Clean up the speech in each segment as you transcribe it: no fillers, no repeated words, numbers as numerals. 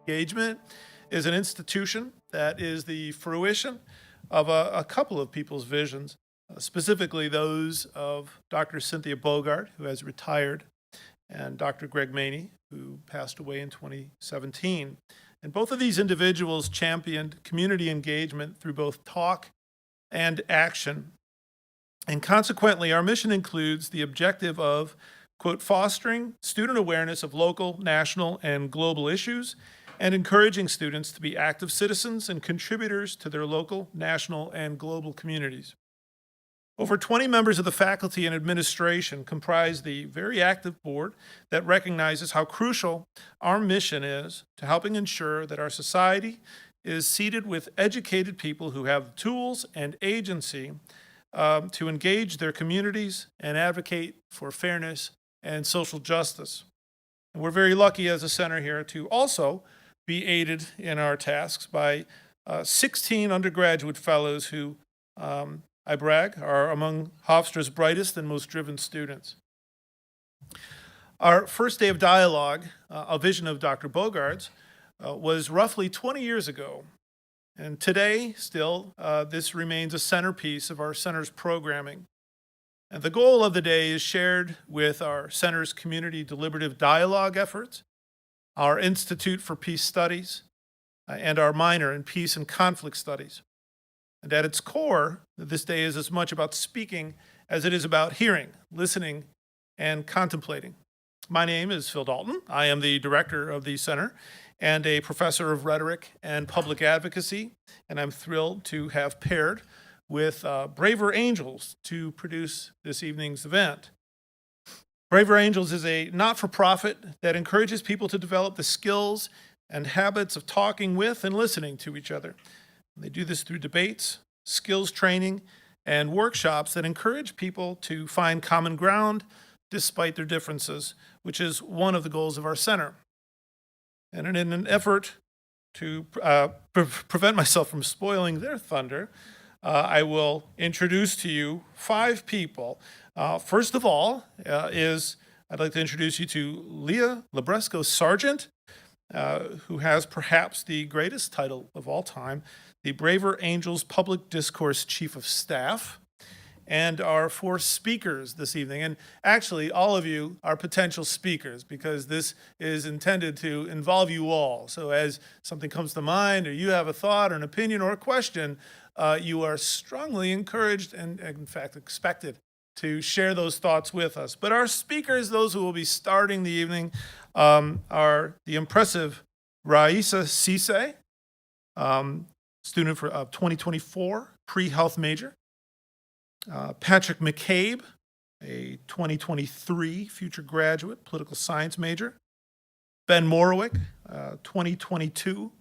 Engagement is an institution that is the fruition of a couple of people's visions, specifically those of Dr. Cynthia Bogart, who has retired, and Dr. Greg Maney, who passed away in 2017. And both of these individuals championed community engagement through both talk and action. And consequently, our mission includes the objective of, quote, fostering student awareness of local, national, and global issues, and encouraging students to be active citizens and contributors to their local, national, and global communities. Over 20 members of the faculty and administration comprise the very active board that recognizes how crucial our mission is to helping ensure that our society is seated with educated people who have the tools and agency to engage their communities and advocate for fairness and social justice. And we're very lucky as a center here to also be aided in our tasks by 16 undergraduate fellows who, I brag, are among Hofstra's brightest and most driven students. Our first day of dialogue, a vision of Dr. Bogart's, was roughly 20 years ago. And today, still, this remains a centerpiece of our center's programming. And the goal of the day is shared with our center's community deliberative dialogue efforts, our Institute for Peace Studies, and our minor in Peace and Conflict Studies. And at its core, this day is as much about speaking as it is about hearing, listening, and contemplating. My name is Phil Dalton. I am the director of the center and a professor of rhetoric and public advocacy, and I'm thrilled to have paired with Braver Angels to produce this evening's event. Braver Angels is a not-for-profit that encourages people to develop the skills and habits of talking with and listening to each other. They do this through debates, skills training, and workshops that encourage people to find common ground despite their differences, which is one of the goals of our center. And in an effort to prevent myself from spoiling their thunder, I will introduce to you 5 people. First of all, I'd like to introduce you to Leah Libresco-Sargeant, who has perhaps the greatest title of all time, the Braver Angels Public Discourse Chief of Staff, and our 4 speakers this evening. And actually, all of you are potential speakers because this is intended to involve you all. So as something comes to mind, or you have a thought or an opinion or a question, you are strongly encouraged and in fact expected to share those thoughts with us. But our speakers, those who will be starting the evening, are the impressive Raissa Cisse, student for 2024, pre-health major. Patrick McCabe, a 2023 future graduate, political science major. Ben Morawek, 2022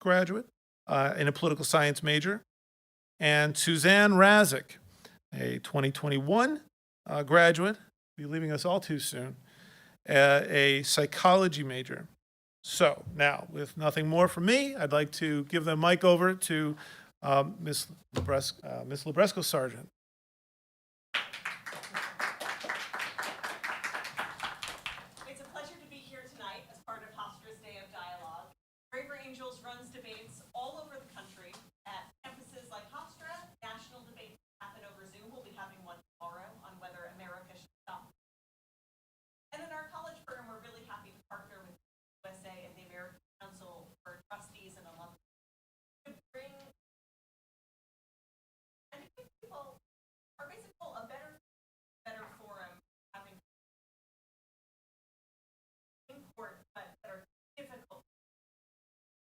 graduate in a political science major. And Suzanne Razeq, a 2021 graduate, be leaving us all too soon, a psychology major. So now, with nothing more from me, I'd like to give the mic over to Ms. Libresco-Sargeant. It's a pleasure to be here tonight as part of Hofstra's Day of Dialogue. Braver Angels runs debates all over the country at campuses like Hofstra. National debates happen over Zoom. We'll be having one tomorrow on whether America should stop. And in our college firm, we're really happy to partner with USA and the American Council for Trustees and Alumni to bring and give people our basic goal a better forum, having in court, but that are difficult.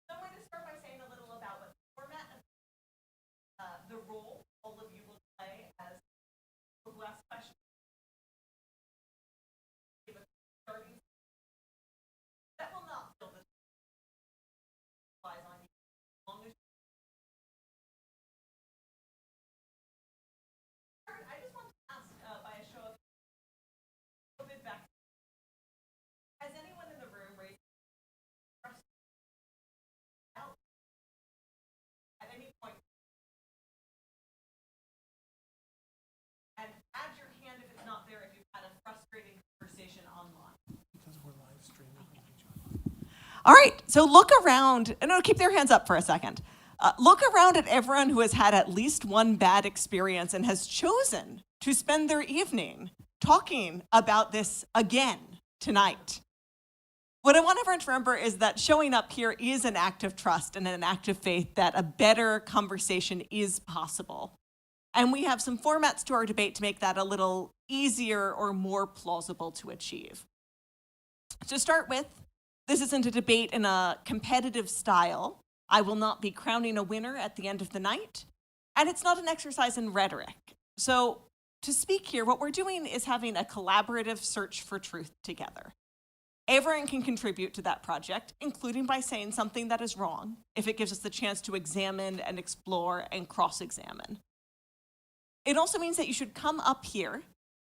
So I'm going to start by saying a little about what the format of the role all of you will play as people who ask questions. Give a starting that will not feel this applies on you as long as I just want to ask All right, so look around, no, keep their hands up for a second. Look around at everyone who has had at least one bad experience and has chosen to spend their evening talking about this again tonight. What I want everyone to remember is that showing up here is an act of trust and an act of faith that a better conversation is possible. And we have some formats to our debate to make that a little easier or more plausible to achieve. To start with, this isn't a debate in a competitive style. I will not be crowning a winner at the end of the night, and it's not an exercise in rhetoric. So to speak here, what we're doing is having a collaborative search for truth together. Everyone can contribute to that project, including by saying something that is wrong, if it gives us the chance to examine and explore and cross-examine. It also means that you should come up here,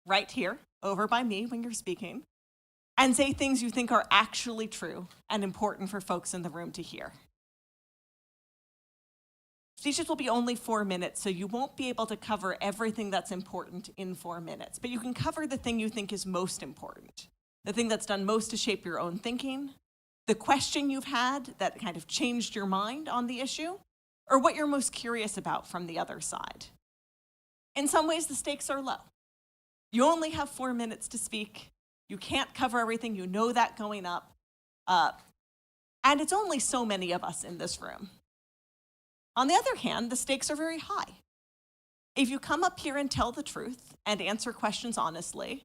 right here, over by me when you're speaking, and say things you think are actually true and important for folks in the room to hear. Speeches will be only 4 minutes, so you won't be able to cover everything that's important in 4 minutes, but you can cover the thing you think is most important, the thing that's done most to shape your own thinking, the question you've had that kind of changed your mind on the issue, or what you're most curious about from the other side. In some ways, the stakes are low. You only have 4 minutes to speak. You can't cover everything, you know that going up. And it's only so many of us in this room. On the other hand, the stakes are very high. If you come up here and tell the truth and answer questions honestly,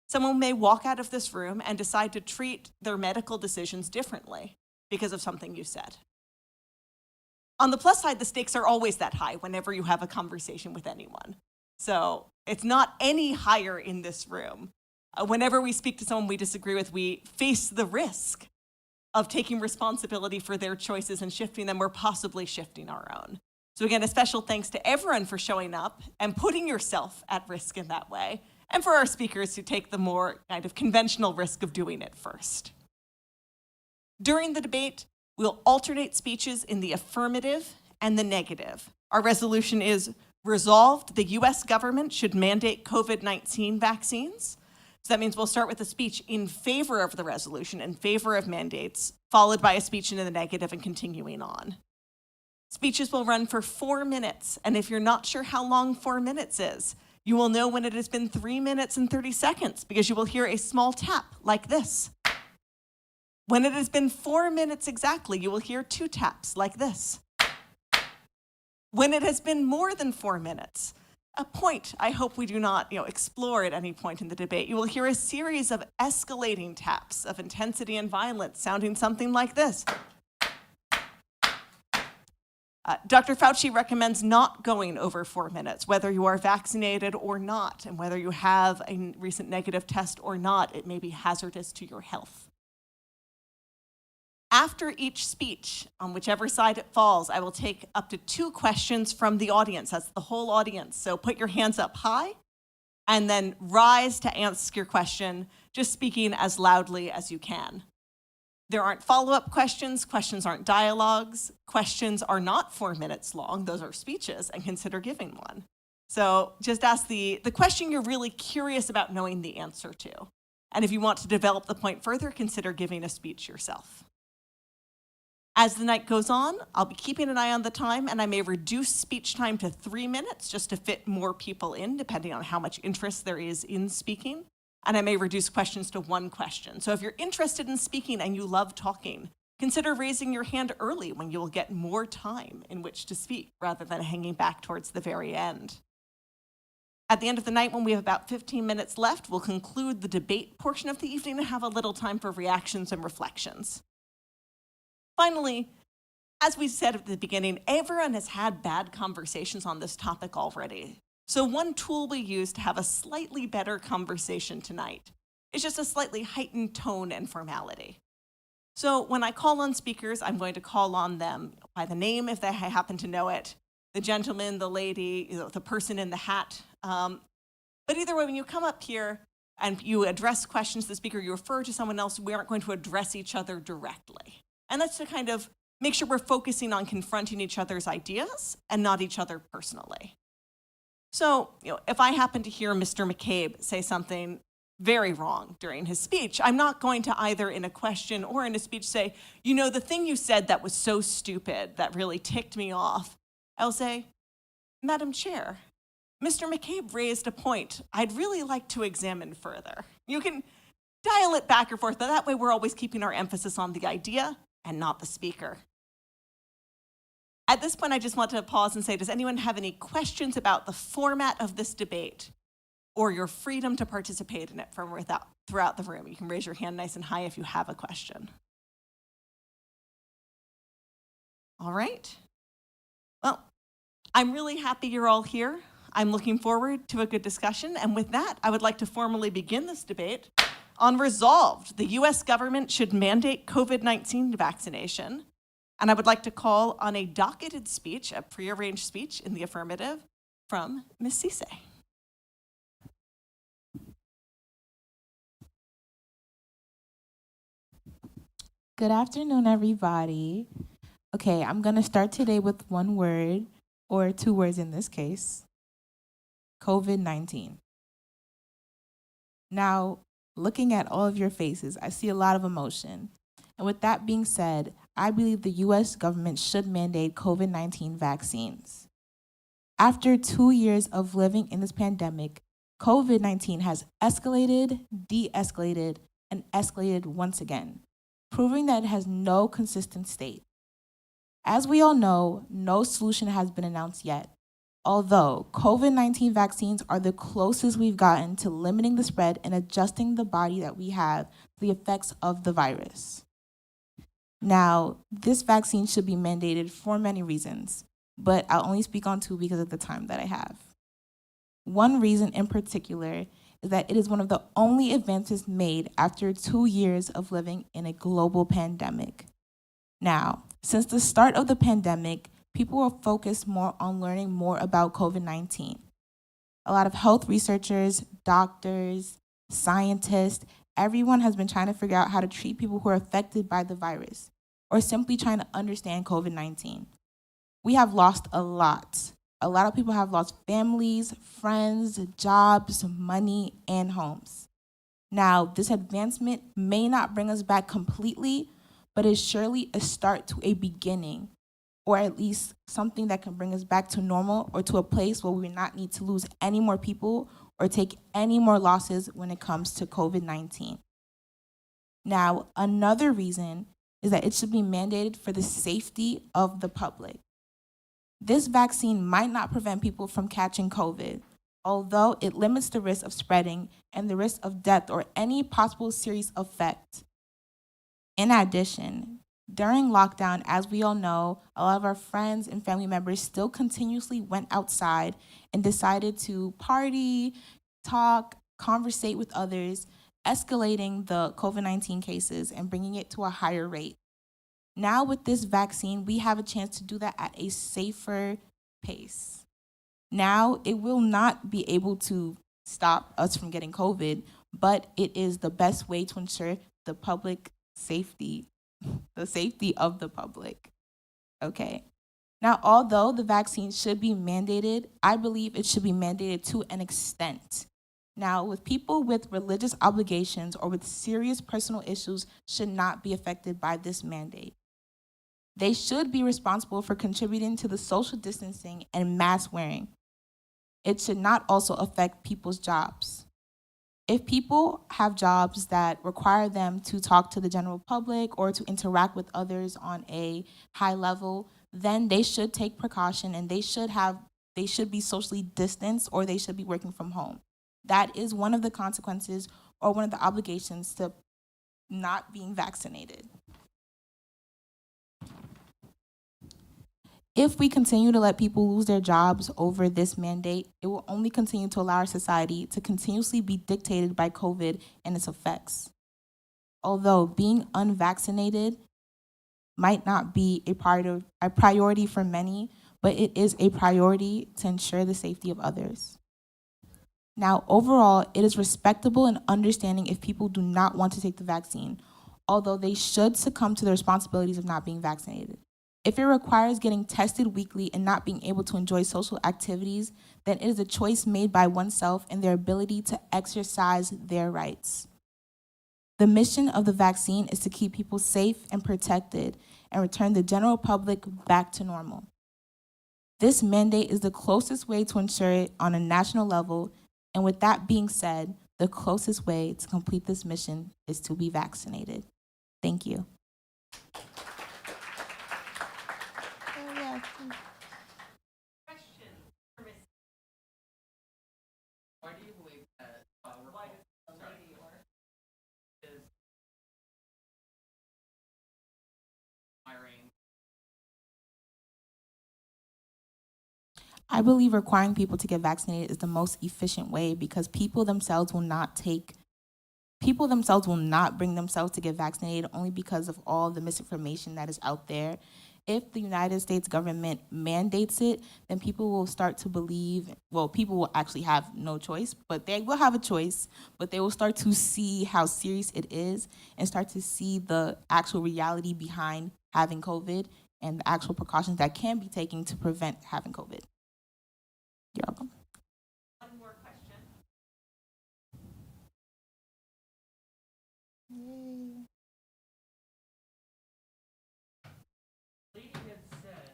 someone may walk out of this room and decide to treat their medical decisions differently because of something you said. On the plus side, the stakes are always that high whenever you have a conversation with anyone. So it's not any higher in this room. Whenever we speak to someone we disagree with, we face the risk of taking responsibility for their choices and shifting them or possibly shifting our own. So again, a special thanks to everyone for showing up and putting yourself at risk in that way, and for our speakers who take the more kind of conventional risk of doing it first. During the debate, we'll alternate speeches in the affirmative and the negative. Our resolution is resolved: the US government should mandate COVID-19 vaccines. So that means we'll start with a speech in favor of the resolution, in favor of mandates, followed by a speech in the negative and continuing on. Speeches will run for 4 minutes, and if you're not sure how long 4 minutes is, you will know when it has been 3 minutes and 30 seconds because you will hear a small tap like this. When it has been 4 minutes exactly, you will hear 2 taps like this. When it has been more than 4 minutes, a point I hope we do not explore at any point in the debate, you will hear a series of escalating taps of intensity and violence sounding something like this. Dr. Fauci recommends not going over 4 minutes, whether you are vaccinated or not, and whether you have a recent negative test or not, it may be hazardous to your health. After each speech, on whichever side it falls, I will take up to 2 questions from the audience. That's the whole audience. So put your hands up high and then rise to ask your question, just speaking as loudly as you can. There aren't follow-up questions. Questions aren't dialogues. Questions are not 4 minutes long. Those are speeches, and consider giving one. So just ask the question you're really curious about knowing the answer to. And if you want to develop the point further, consider giving a speech yourself. As the night goes on, I'll be keeping an eye on the time, and I may reduce speech time to 3 minutes just to fit more people in, depending on how much interest there is in speaking. And I may reduce questions to 1 question. So if you're interested in speaking and you love talking, consider raising your hand early when you will get more time in which to speak, rather than hanging back towards the very end. At the end of the night, when we have about 15 minutes left, we'll conclude the debate portion of the evening and have a little time for reactions and reflections. Finally, as we said at the beginning, everyone has had bad conversations on this topic already. So one tool we use to have a slightly better conversation tonight is just a slightly heightened tone and formality. So when I call on speakers, I'm going to call on them by the name if they happen to know it, the gentleman, the lady, the person in the hat. But either way, when you come up here and you address questions to the speaker, you refer to someone else, we aren't going to address each other directly. And that's to kind of make sure we're focusing on confronting each other's ideas and not each other personally. So, if I happen to hear Mr. McCabe say something very wrong during his speech. I'm not going to either in a question or in a speech say, you know, the thing you said that was so stupid, that really ticked me off. I'll say, Madam Chair, Mr. McCabe raised a point I'd really like to examine further. You can dial it back and forth, but that way we're always keeping our emphasis on the idea and not the speaker. At this point, I just want to pause and say, does anyone have any questions about the format of this debate or your freedom to participate in it from throughout the room? You can raise your hand nice and high if you have a question. All right. Well, I'm really happy you're all here. I'm looking forward to a good discussion. And with that, I would like to formally begin this debate on resolved. The US government should mandate COVID-19 vaccination. And I would like to call on a docketed speech, a prearranged speech in the affirmative from Ms. Cisse. Good afternoon, everybody. Okay, I'm gonna start today with one word, or two words in this case, COVID-19. Now, looking at all of your faces, I see a lot of emotion. And with that being said, I believe the US government should mandate COVID-19 vaccines. After 2 years of living in this pandemic, COVID-19 has escalated, de-escalated, and escalated once again, proving that it has no consistent state. As we all know, no solution has been announced yet, although COVID-19 vaccines are the closest we've gotten to limiting the spread and adjusting the body that we have to the effects of the virus. Now, this vaccine should be mandated for many reasons, but I'll only speak on two because of the time that I have. One reason in particular is that it is one of the only advances made after 2 years of living in a global pandemic. Now, since the start of the pandemic, people were focused more on learning more about COVID-19. A lot of health researchers, doctors, scientists, everyone has been trying to figure out how to treat people who are affected by the virus, or simply trying to understand COVID-19. We have lost a lot. A lot of people have lost families, friends, jobs, money, and homes. Now, this advancement may not bring us back completely, but is surely a start to a beginning, or at least something that can bring us back to normal or to a place where we will not need to lose any more people or take any more losses when it comes to COVID-19. Now, another reason is that it should be mandated for the safety of the public. This vaccine might not prevent people from catching COVID, although it limits the risk of spreading and the risk of death or any possible serious effect. In addition, during lockdown, as we all know, a lot of our friends and family members still continuously went outside and decided to party, talk, conversate with others, escalating the COVID-19 cases and bringing it to a higher rate. Now with this vaccine, we have a chance to do that at a safer pace. Now, it will not be able to stop us from getting COVID, but it is the best way to ensure the public safety, the safety of the public. Okay. Now, although the vaccine should be mandated, I believe it should be mandated to an extent. Now, with people with religious obligations or with serious personal issues should not be affected by this mandate. They should be responsible for contributing to the social distancing and mask wearing. It should not also affect people's jobs. If people have jobs that require them to talk to the general public or to interact with others on a high level, then they should take precaution and they should be socially distanced or they should be working from home. That is one of the consequences or one of the obligations to not being vaccinated. If we continue to let people lose their jobs over this mandate, it will only continue to allow our society to continuously be dictated by COVID and its effects. Although being unvaccinated might not be a priority for many, but it is a priority to ensure the safety of others. Now, overall, it is respectable and understanding if people do not want to take the vaccine, although they should succumb to the responsibilities of not being vaccinated. If it requires getting tested weekly and not being able to enjoy social activities, then it is a choice made by oneself and their ability to exercise their rights. The mission of the vaccine is to keep people safe and protected and return the general public back to normal. This mandate is the closest way to ensure it on a national level, and with that being said, the closest way to complete this mission is to be vaccinated. Thank you. Question for Ms. Why do you believe that Why does the lady or is hiring? I believe requiring people to get vaccinated is the most efficient way because people themselves will not bring themselves to get vaccinated only because of all the misinformation that is out there. If the United States government mandates it, then people will start to believe, well, people will actually have no choice, but they will have a choice, but they will start to see how serious it is and start to see the actual reality behind having COVID and the actual precautions that can be taken to prevent having COVID. You're welcome. one more question? Lady had said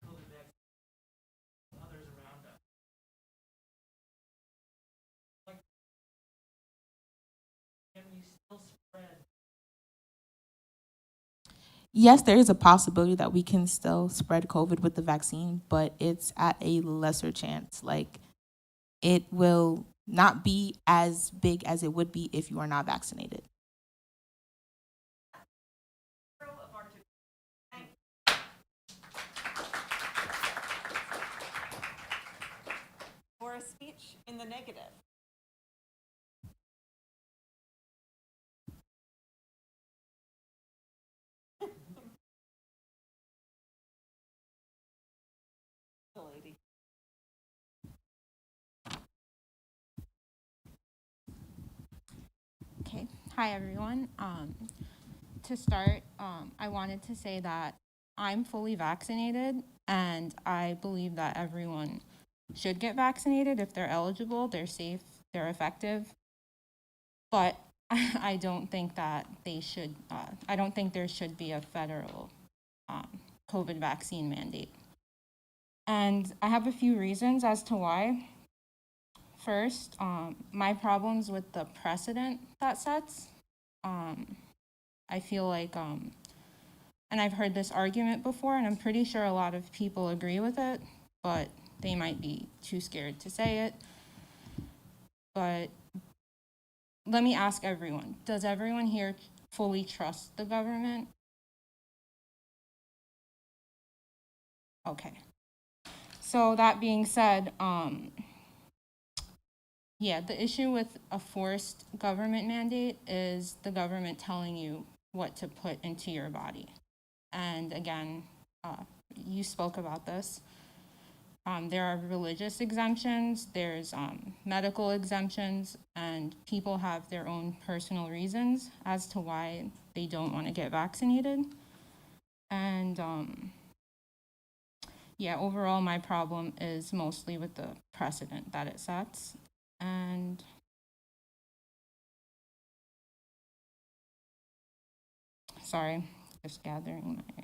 COVID vaccine others around us. Like, can we still spread? Yes, there is a possibility that we can still spread COVID with the vaccine, but it's at a lesser chance. Like, it will not be as big as it would be if you are not vaccinated. Row of our debate. Thank you. For a speech in the negative. The lady. Okay. Hi, everyone. To start, I wanted to say that I'm fully vaccinated, and I believe that everyone should get vaccinated if they're eligible, they're safe, they're effective. But I don't think that they should, I don't think there should be a federal COVID vaccine mandate. And I have a few reasons as to why. First, my problems with the precedent that sets. I feel like, and I've heard this argument before, and I'm pretty sure a lot of people agree with it, but they might be too scared to say it. But let me ask everyone, does everyone here fully trust the government? Okay. So that being said, yeah, the issue with a forced government mandate is the government telling you what to put into your body. And again, you spoke about this. There are religious exemptions, there's medical exemptions, and people have their own personal reasons as to why they don't want to get vaccinated. And yeah, overall, my problem is mostly with the precedent that it sets. And sorry, just gathering my.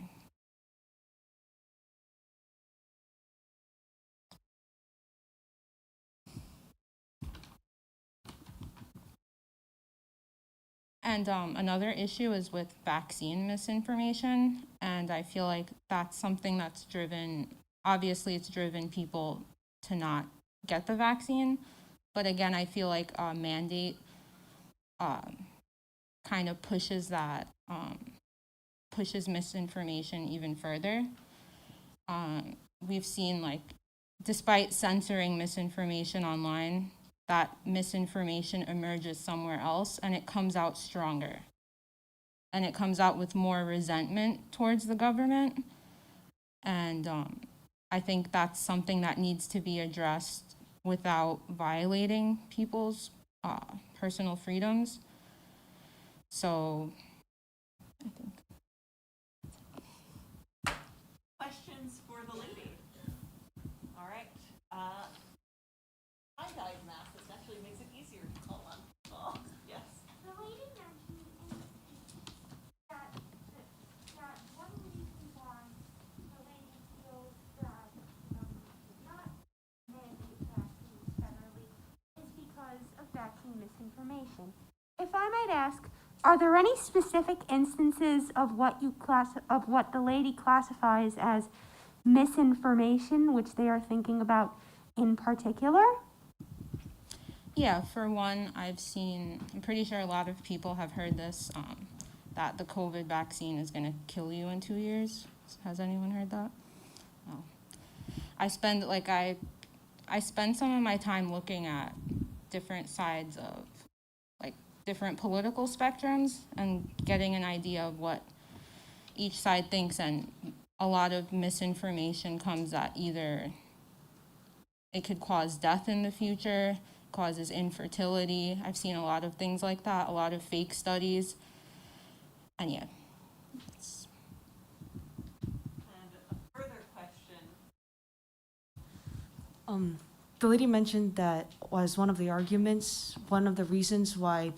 And another issue is with vaccine misinformation. And I feel like that's something that's driven, obviously it's driven people to not get the vaccine. But again, I feel like a mandate kind of pushes that, pushes misinformation even further. We've seen, like, despite censoring misinformation online, that misinformation emerges somewhere else and it comes out stronger. And it comes out with more resentment towards the government. And I think that's something that needs to be addressed without violating people's personal freedoms. So I think. vaccine misinformation. If I might ask, are there any specific instances of what the lady classifies as misinformation, which they are thinking about in particular? Yeah, for one, I'm pretty sure a lot of people have heard this, that the COVID vaccine is going to kill you in 2 years. Has anyone heard that? Oh. I spend some of my time looking at different sides of, like, different political spectrums and getting an idea of what each side thinks, and a lot of misinformation comes that either it could cause death in the future, causes infertility. I've seen a lot of things like that, a lot of fake studies, and yeah. And a further question. The lady mentioned that was one of the arguments, one of the reasons why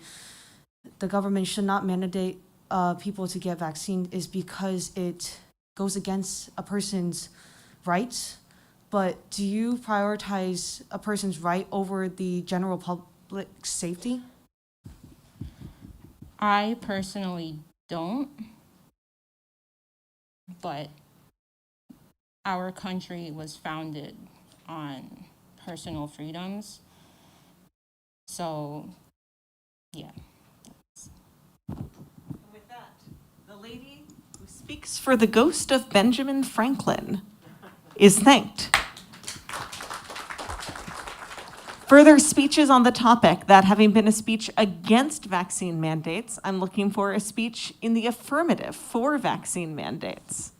the government should not mandate people to get vaccine is because it goes against a person's rights. But do you prioritize a person's right over the general public's safety? I personally don't, but our country was founded on personal freedoms. So, yeah. With that, the lady who speaks for the ghost of Benjamin Franklin is thanked. Further speeches on the topic, that having been a speech against vaccine mandates, I'm looking for a speech in the affirmative for vaccine mandates.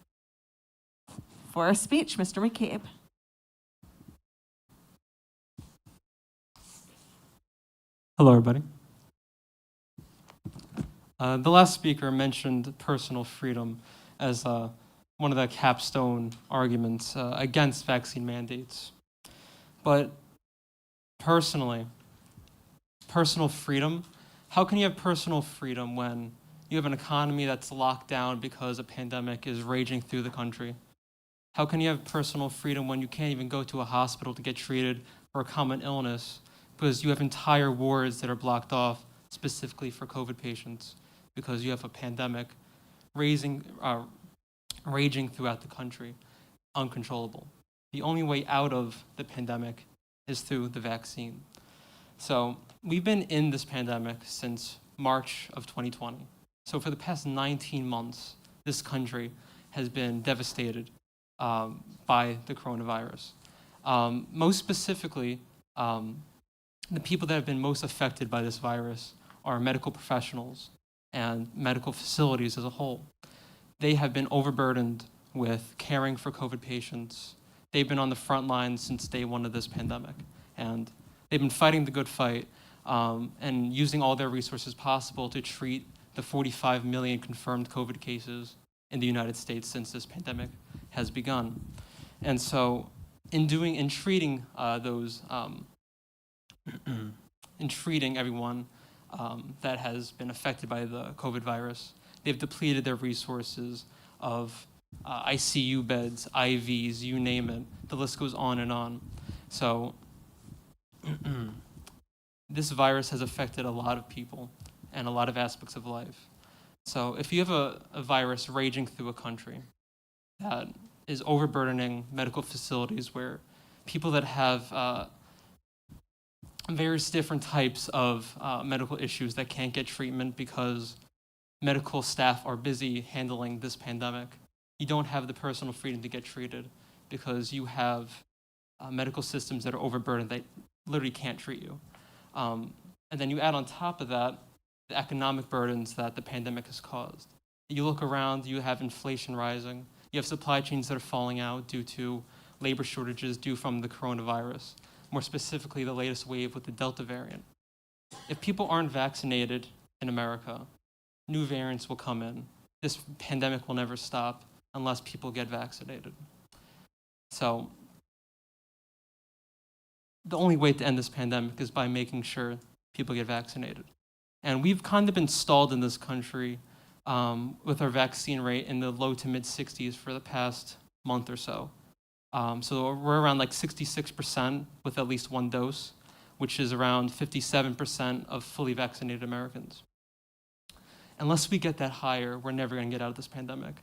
For a speech, Mr. McCabe. Hello, everybody. The last speaker mentioned personal freedom as one of the capstone arguments against vaccine mandates. But personally, personal freedom, how can you have personal freedom when you have an economy that's locked down because a pandemic is raging through the country? How can you have personal freedom when you can't even go to a hospital to get treated for a common illness because you have entire wards that are blocked off specifically for COVID patients because you have a pandemic raging throughout the country, uncontrollable? The only way out of the pandemic is through the vaccine. So we've been in this pandemic since March of 2020. So for the past 19 months, this country has been devastated by the coronavirus. Most specifically, the people that have been most affected by this virus are medical professionals and medical facilities as a whole. They have been overburdened with caring for COVID patients. They've been on the front lines since day one of this pandemic, and they've been fighting the good fight and using all their resources possible to treat the 45 million confirmed COVID cases in the United States since this pandemic has begun. And so in treating everyone that has been affected by the COVID virus, they've depleted their resources of ICU beds, IVs, you name it. The list goes on and on. So this virus has affected a lot of people and a lot of aspects of life. So if you have a virus raging through a country that is overburdening medical facilities where people that have various different types of medical issues that can't get treatment because medical staff are busy handling this pandemic, you don't have the personal freedom to get treated because you have medical systems that are overburdened that literally can't treat you. And then you add on top of that the economic burdens that the pandemic has caused. You look around, you have inflation rising, you have supply chains that are falling out due to labor shortages due from the coronavirus, more specifically the latest wave with the Delta variant. If people aren't vaccinated in America, new variants will come in. This pandemic will never stop unless people get vaccinated. So the only way to end this pandemic is by making sure people get vaccinated. And we've kind of been stalled in this country with our vaccine rate in the low to mid 60s for the past month or so. So we're around like 66% with at least one dose, which is around 57% of fully vaccinated Americans. Unless we get that higher, we're never going to get out of this pandemic,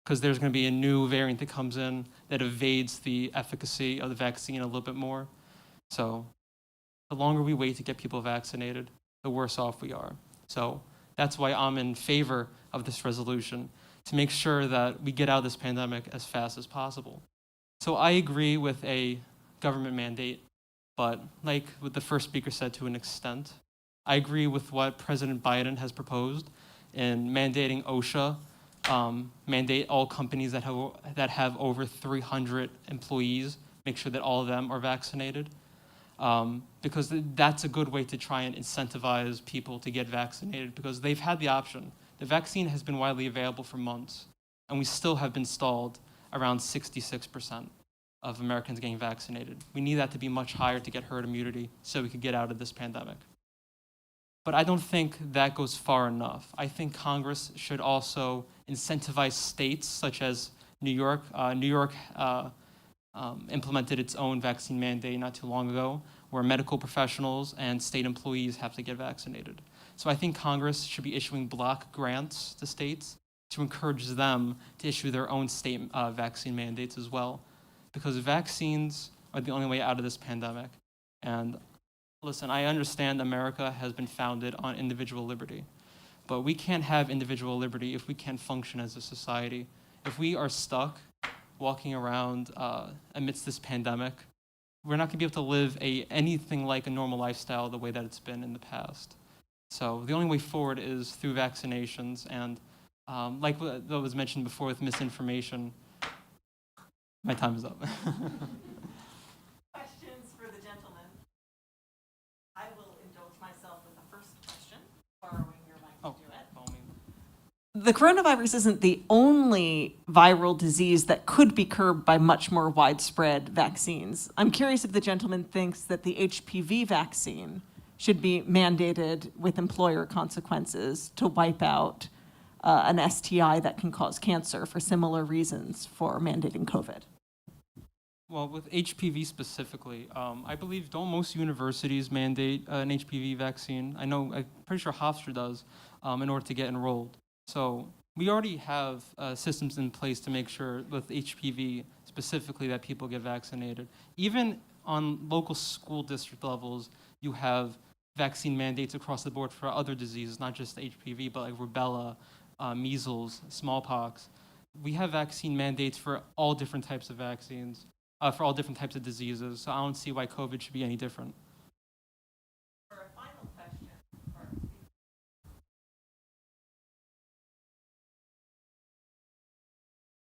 because there's going to be a new variant that comes in that evades the efficacy of the vaccine a little bit more. So the longer we wait to get people vaccinated, the worse off we are. So that's why I'm in favor of this resolution, to make sure that we get out of this pandemic as fast as possible. So I agree with a government mandate, but like what the first speaker said, to an extent. I agree with what President Biden has proposed in mandating OSHA, mandate all companies that have over 300 employees, make sure that all of them are vaccinated. Because that's a good way to try and incentivize people to get vaccinated, because they've had the option. The vaccine has been widely available for months, and we still have been stalled around 66% of Americans getting vaccinated. We need that to be much higher to get herd immunity so we could get out of this pandemic. But I don't think that goes far enough. I think Congress should also incentivize states such as New York. New York implemented its own vaccine mandate not too long ago, where medical professionals and state employees have to get vaccinated. So I think Congress should be issuing block grants to states to encourage them to issue their own state vaccine mandates as well, because vaccines are the only way out of this pandemic. And listen, I understand America has been founded on individual liberty, but we can't have individual liberty if we can't function as a society. If we are stuck walking around amidst this pandemic, we're not going to be able to live anything like a normal lifestyle the way that it's been in the past. So the only way forward is through vaccinations, and like what was mentioned before with misinformation. My time is up. Questions for the gentleman? I will indulge myself with the first question, borrowing your mic to do it. The coronavirus isn't the only viral disease that could be curbed by much more widespread vaccines. I'm curious if the gentleman thinks that the HPV vaccine should be mandated with employer consequences to wipe out an STI that can cause cancer for similar reasons for mandating COVID. Well, with HPV specifically, I believe don't most universities mandate an HPV vaccine? I'm pretty sure Hofstra does in order to get enrolled. So we already have systems in place to make sure with HPV specifically that people get vaccinated. Even on local school district levels, you have vaccine mandates across the board for other diseases, not just HPV, but like rubella, measles, smallpox. We have vaccine mandates for all different types of vaccines, for all different types of diseases. So I don't see why COVID should be any different. For a final question,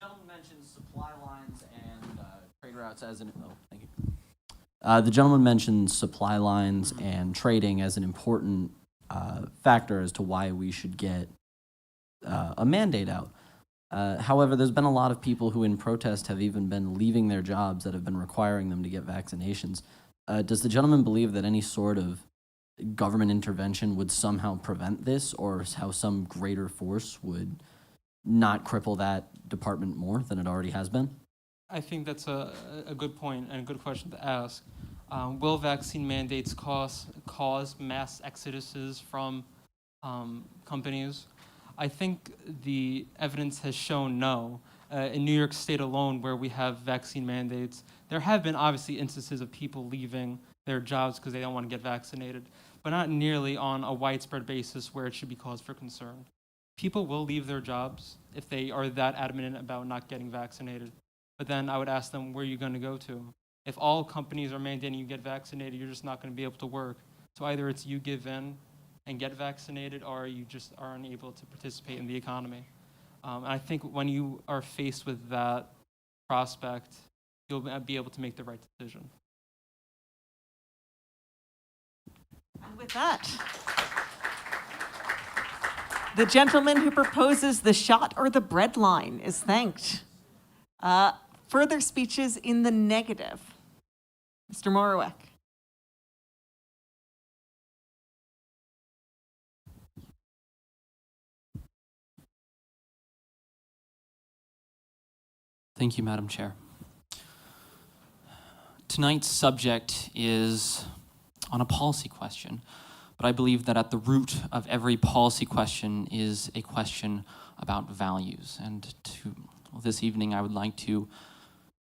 The gentleman mentioned supply lines and trade routes as an. Oh, thank you. The gentleman mentioned supply lines and trading as an important factor as to why we should get a mandate out. However, there's been a lot of people who in protest have even been leaving their jobs that have been requiring them to get vaccinations. Does the gentleman believe that any sort of government intervention would somehow prevent this, or how some greater force would not cripple that department more than it already has been? I think that's a good point and a good question to ask. Will vaccine mandates cause mass exoduses from companies? I think the evidence has shown no. In New York State alone, where we have vaccine mandates, there have been obviously instances of people leaving their jobs because they don't want to get vaccinated, but not nearly on a widespread basis where it should be cause for concern. People will leave their jobs if they are that adamant about not getting vaccinated. But then I would ask them, where are you going to go to? If all companies are mandating you get vaccinated, you're just not going to be able to work. So either it's you give in and get vaccinated, or you just are unable to participate in the economy. And I think when you are faced with that prospect, you'll be able to make the right decision. And with that, the gentleman who proposes the shot or the bread line is thanked. Further speeches in the negative. Mr. Morawek. Thank you, Madam Chair. Tonight's subject is on a policy question. But I believe that at the root of every policy question is a question about values. And this evening, I would like to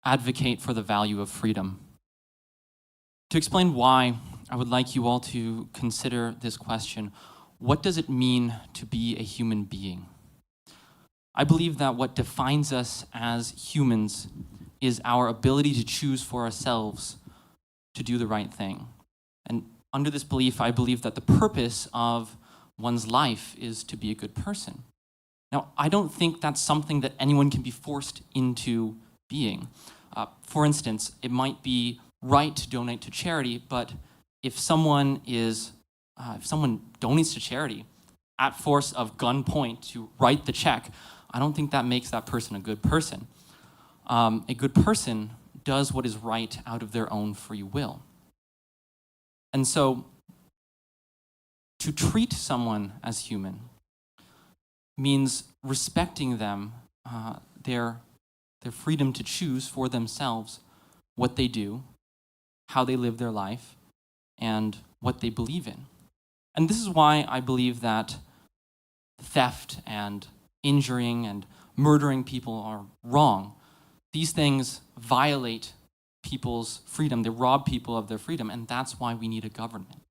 advocate for the value of freedom. To explain why, I would like you all to consider this question: what does it mean to be a human being? I believe that what defines us as humans is our ability to choose for ourselves to do the right thing. And under this belief, I believe that the purpose of one's life is to be a good person. Now, I don't think that's something that anyone can be forced into being. For instance, it might be right to donate to charity, but if someone donates to charity at force of gunpoint to write the check, I don't think that makes that person a good person. A good person does what is right out of their own free will. And so, to treat someone as human means respecting them, their freedom to choose for themselves what they do, how they live their life, and what they believe in. And this is why I believe that theft and injuring and murdering people are wrong. These things violate people's freedom. They rob people of their freedom, and that's why we need a government.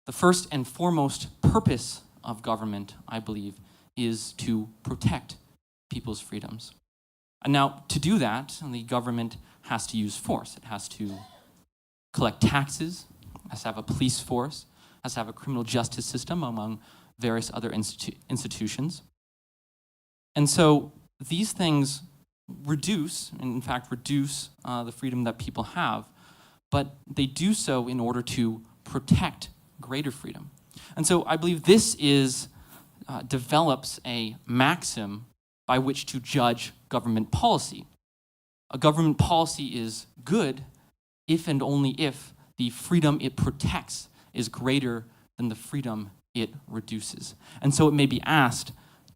The first and foremost purpose of government, I believe, is to protect people's freedoms. And now, to do that, the government has to use force. It has to collect taxes, has to have a police force, has to have a criminal justice system, among various other institutions. And so these things reduce the freedom that people have, but they do so in order to protect greater freedom. And so I believe this develops a maxim by which to judge government policy. A government policy is good if and only if the freedom it protects is greater than the freedom it reduces. And so it may be asked,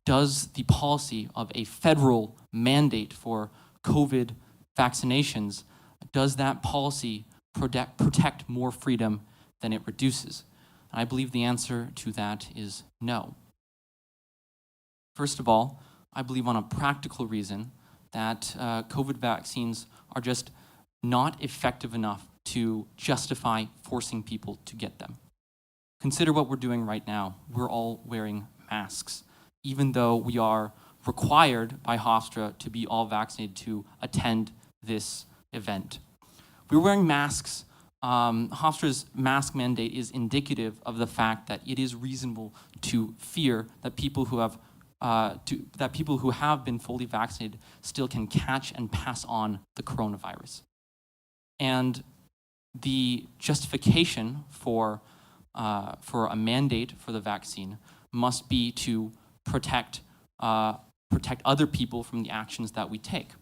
does the policy of a federal mandate for COVID vaccinations, does that policy protect more freedom than it reduces? And I believe the answer to that is no. First of all, I believe on a practical reason that COVID vaccines are just not effective enough to justify forcing people to get them. Consider what we're doing right now. We're all wearing masks, even though we are required by Hofstra to be all vaccinated to attend this event. We're wearing masks. Hofstra's mask mandate is indicative of the fact that it is reasonable to fear that people who have been fully vaccinated still can catch and pass on the coronavirus. And the justification for a mandate for the vaccine must be to protect other people from the actions that we take.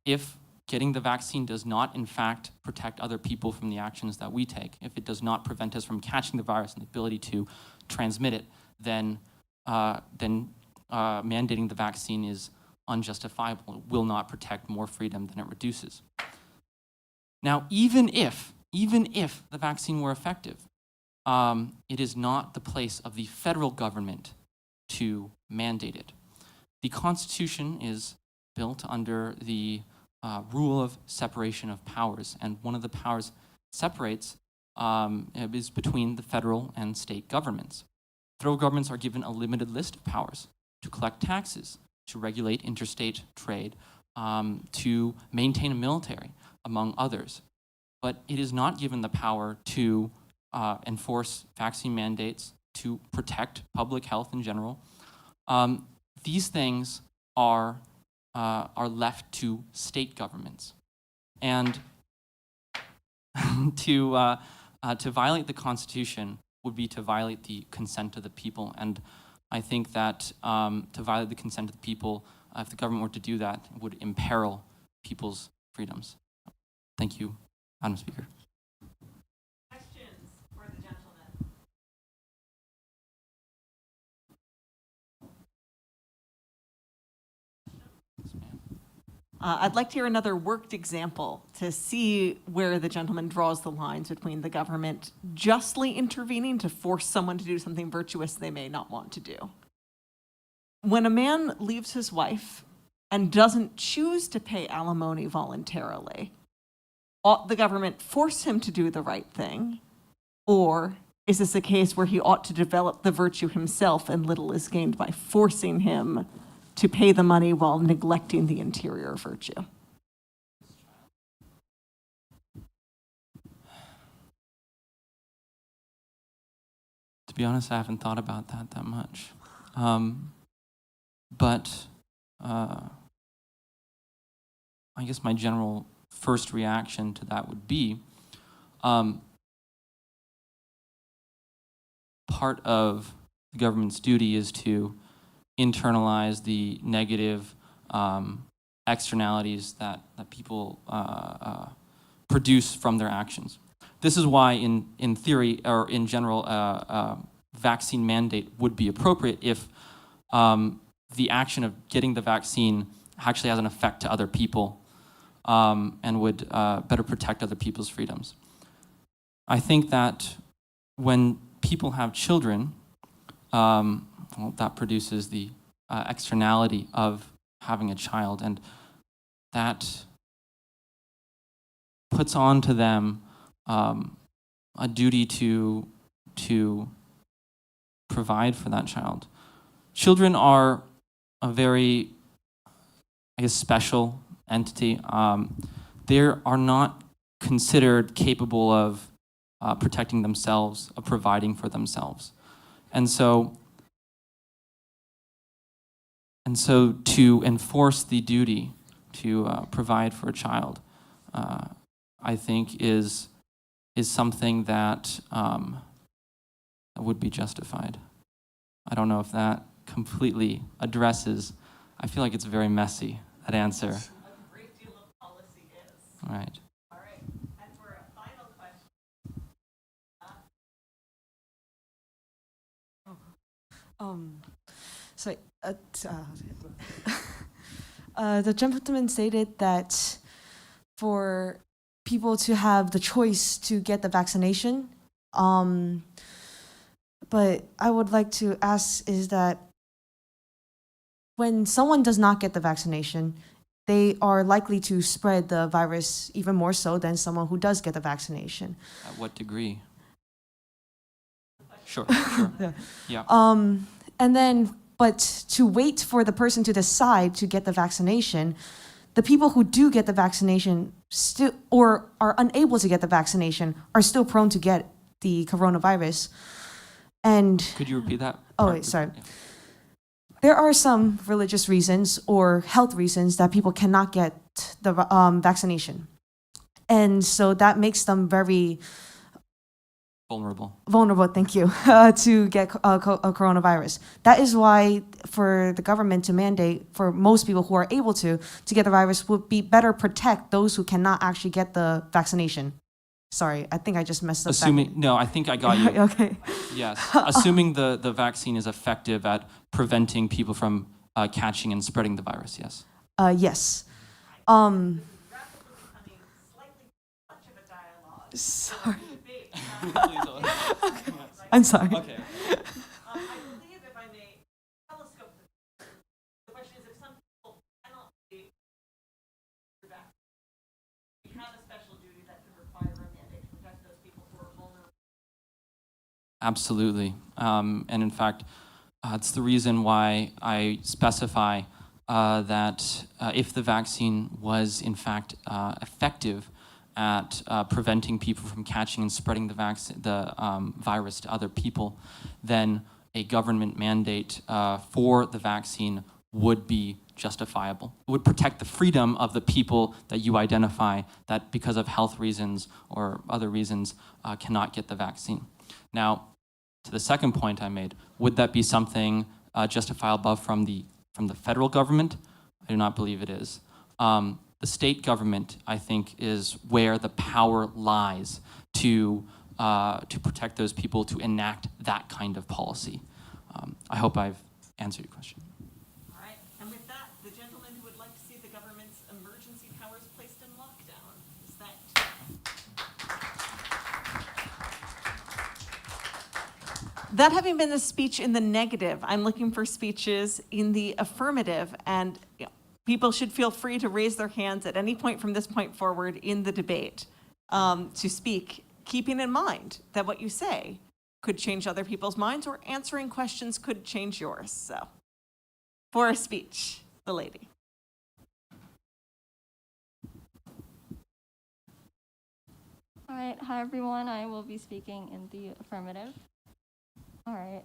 If getting the vaccine does not, in fact, protect other people from the actions that we take, if it does not prevent us from catching the virus and the ability to transmit it, then mandating the vaccine is unjustifiable. It will not protect more freedom than it reduces. Now, even if the vaccine were effective, it is not the place of the federal government to mandate it. The Constitution is built under the rule of separation of powers, and one of the powers separates is between the federal and state governments. Federal governments are given a limited list of powers to collect taxes, to regulate interstate trade, to maintain a military, among others. But it is not given the power to enforce vaccine mandates, to protect public health in general. These things are left to state governments. And to violate the Constitution would be to violate the consent of the people. And I think that to violate the consent of the people, if the government were to do that, would imperil people's freedoms. Thank you, Madam Speaker. Questions for the gentleman? Yes, ma'am. I'd like to hear another worked example to see where the gentleman draws the lines between the government justly intervening to force someone to do something virtuous they may not want to do. When a man leaves his wife and doesn't choose to pay alimony voluntarily, ought the government force him to do the right thing? Or is this a case where he ought to develop the virtue himself and little is gained by forcing him to pay the money while neglecting the interior virtue? To be honest, I haven't thought about that much. But I guess my general first reaction to that would be part of the government's duty is to internalize the negative externalities that people produce from their actions. This is why, in theory, or in general, vaccine mandate would be appropriate if the action of getting the vaccine actually has an effect to other people and would better protect other people's freedoms. I think that when people have children, well, that produces the externality of having a child, and that puts onto them a duty to provide for that child. Children are a very, I guess, special entity. They are not considered capable of protecting themselves, of providing for themselves. And so to enforce the duty to provide for a child, I think is something that would be justified. I don't know if that completely addresses. I feel like it's very messy, that answer. A great deal of policy is. All right. All right, and for a final question. The gentleman stated that for people to have the choice to get the vaccination, but I would like to ask is that when someone does not get the vaccination, they are likely to spread the virus even more so than someone who does get the vaccination. At what degree? Sure. Yeah. Yeah. And then, but to wait for the person to decide to get the vaccination, the people who do get the vaccination still, or are unable to get the vaccination, are still prone to get the coronavirus. And Could you repeat that? Oh, part? wait, sorry. Yeah. there are some religious reasons or health reasons that people cannot get the vaccination. And so that makes them very vulnerable, thank you, to get coronavirus. That is why for the government to mandate for most people who are able to get the virus would be better protect those who cannot actually get the vaccination. Sorry, I think I just messed up. No, I think I got you. Okay. Yes. Assuming the vaccine is effective at preventing people from catching and spreading the virus, yes. Yes. Sorry. I'm sorry. Okay. I believe, if I may, telescope the question is if some people cannot be vaccinated, we have a special duty that could require a mandate to protect those people who are vulnerable. Absolutely. And in fact, it's the reason why I specify that if the vaccine was in fact effective at preventing people from catching and spreading the virus to other people, then a government mandate for the vaccine would be justifiable. It would protect the freedom of the people that you identify that because of health reasons or other reasons cannot get the vaccine. Now, to the second point I made, would that be something justifiable from the federal government? I do not believe it is. The state government, I think, is where the power lies to protect those people, to enact that kind of policy. I hope I've answered your question. All right, and with that, the gentleman who would like to see the government's emergency That having been the speech in the negative, I'm looking for speeches in the affirmative, and people should feel free to raise their hands at any point from this point forward in the debate to speak, keeping in mind that what you say could change other people's minds, or answering questions could change yours. So, for a speech, the lady. All right, hi everyone. I will be speaking in the affirmative. All right.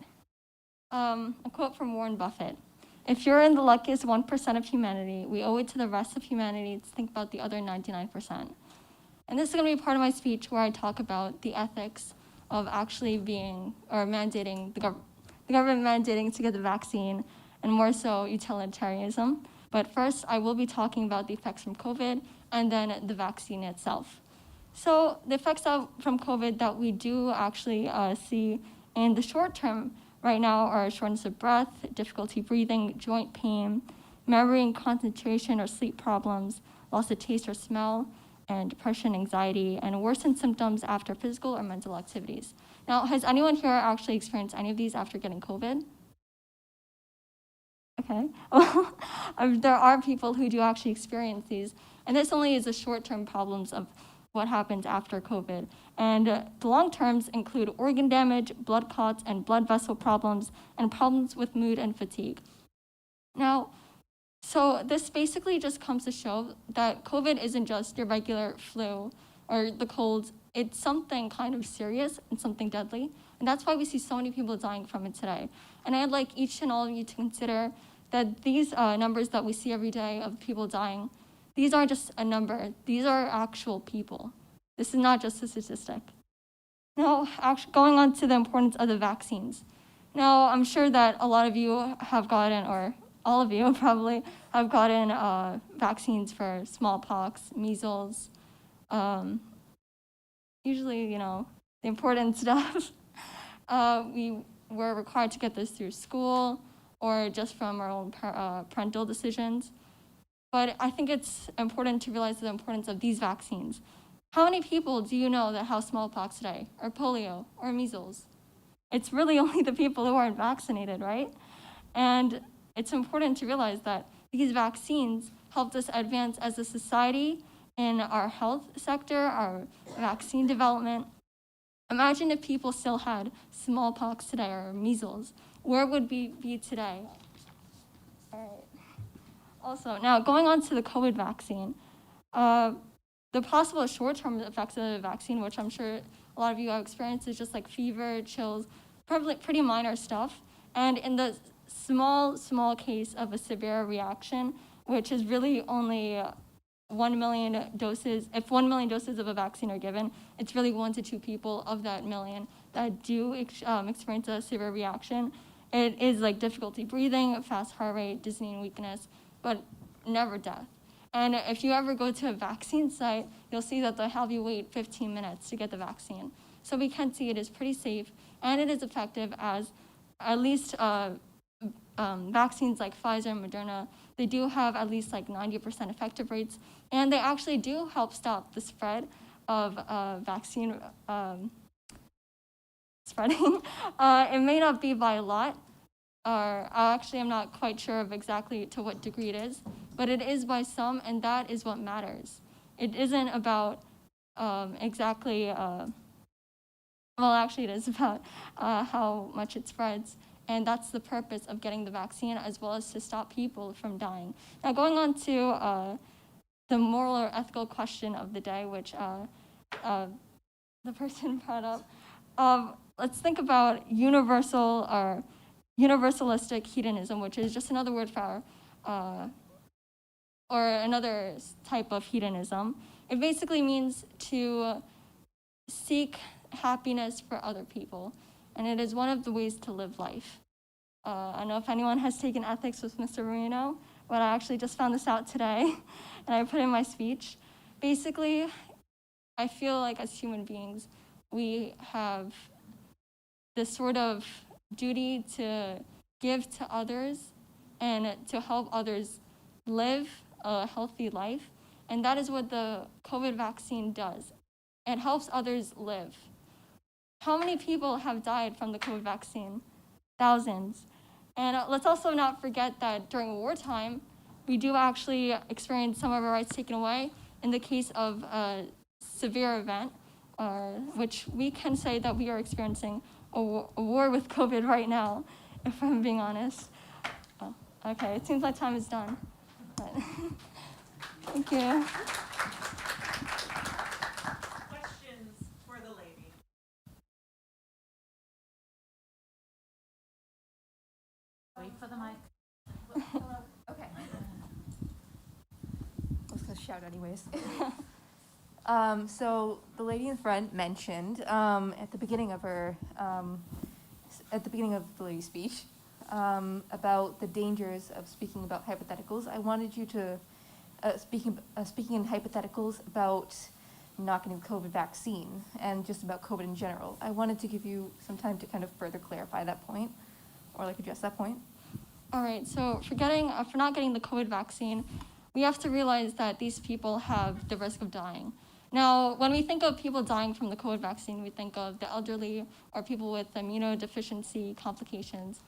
A quote from Warren Buffett. If you're in the luckiest 1% of humanity, we owe it to the rest of humanity to think about the other 99%. And this is going to be part of my speech where I talk about the ethics of actually being, or mandating, the government mandating to get the vaccine, and more so utilitarianism. But first, I will be talking about the effects from COVID and then the vaccine itself. So the effects from COVID that we do actually see in the short term right now are shortness of breath, difficulty breathing, joint pain, memory and concentration or sleep problems, loss of taste or smell, and depression, anxiety, and worsened symptoms after physical or mental activities. Now, has anyone here actually experienced any of these after getting COVID? Okay, well, there are people who do actually experience these, and this only is the short-term problems of what happens after COVID. And the long terms include organ damage, blood clots, and blood vessel problems, and problems with mood and fatigue. Now, so this basically just comes to show that COVID isn't just your regular flu or the colds. It's something kind of serious and something deadly. And that's why we see so many people dying from it today. And I'd like each and all of you to consider that these numbers that we see every day of people dying, these aren't just a number. These are actual people. This is not just a statistic. Now, actually going on to the importance of the vaccines. Now, I'm sure that a lot of you have gotten, or all of you probably have gotten vaccines for smallpox, measles, usually, the important stuff. We were required to get this through school or just from our own parental decisions. But I think it's important to realize the importance of these vaccines. How many people do you know that have smallpox today, or polio, or measles? It's really only the people who aren't vaccinated, right? And it's important to realize that these vaccines helped us advance as a society in our health sector, our vaccine development. Imagine if people still had smallpox today or measles. Where would we be today? All right. Also, now going on to the COVID vaccine, the possible short-term effects of the vaccine, which I'm sure a lot of you have experienced, is just like fever, chills, probably pretty minor stuff. And in the small case of a severe reaction, which is really only 1 million doses, if 1 million doses of a vaccine are given, it's really 1 to 2 people of that million that do experience a severe reaction. It is like difficulty breathing, fast heart rate, dizzying, weakness, but never death. And if you ever go to a vaccine site, you'll see that they'll have you wait 15 minutes to get the vaccine. So we can see it is pretty safe, and it is effective, as at least vaccines like Pfizer and Moderna, they do have at least like 90% effective rates, and they actually do help stop the spread of vaccine spreading. It may not be by a lot, or actually I'm not quite sure of exactly to what degree it is, but it is by some, and that is what matters. It isn't about exactly, well, actually it is about how much it spreads, and that's the purpose of getting the vaccine, as well as to stop people from dying. Now, going on to the moral or ethical question of the day, which the person brought up, let's think about universal or universalistic hedonism, which is just another word for, or another type of hedonism. It basically means to seek happiness for other people, and it is one of the ways to live life. I don't know if anyone has taken ethics with Mr. Marino, but I actually just found this out today, and I put it in my speech. Basically, I feel like as human beings, we have this sort of duty to give to others and to help others live a healthy life. And that is what the COVID vaccine does. It helps others live. How many people have died from the COVID vaccine? Thousands. And let's also not forget that during wartime, we do actually experience some of our rights taken away in the case of a severe event, which we can say that we are experiencing a war with COVID right now, if I'm being honest. Oh, okay, it seems like time is done. But thank you. Questions for the lady? Wait for the mic. Hello. Okay. I was gonna shout anyways. So the lady in front mentioned at the beginning of her, at the beginning of the lady's speech, about the dangers of speaking about hypotheticals. I wanted you to speaking in hypotheticals about not getting the COVID vaccine and just about COVID in general. I wanted to give you some time to kind of further clarify that point, or like address that point. All right, so for not getting the COVID vaccine, we have to realize that these people have the risk of dying. Now, when we think of people dying from the COVID vaccine, we think of the elderly or people with immunodeficiency complications.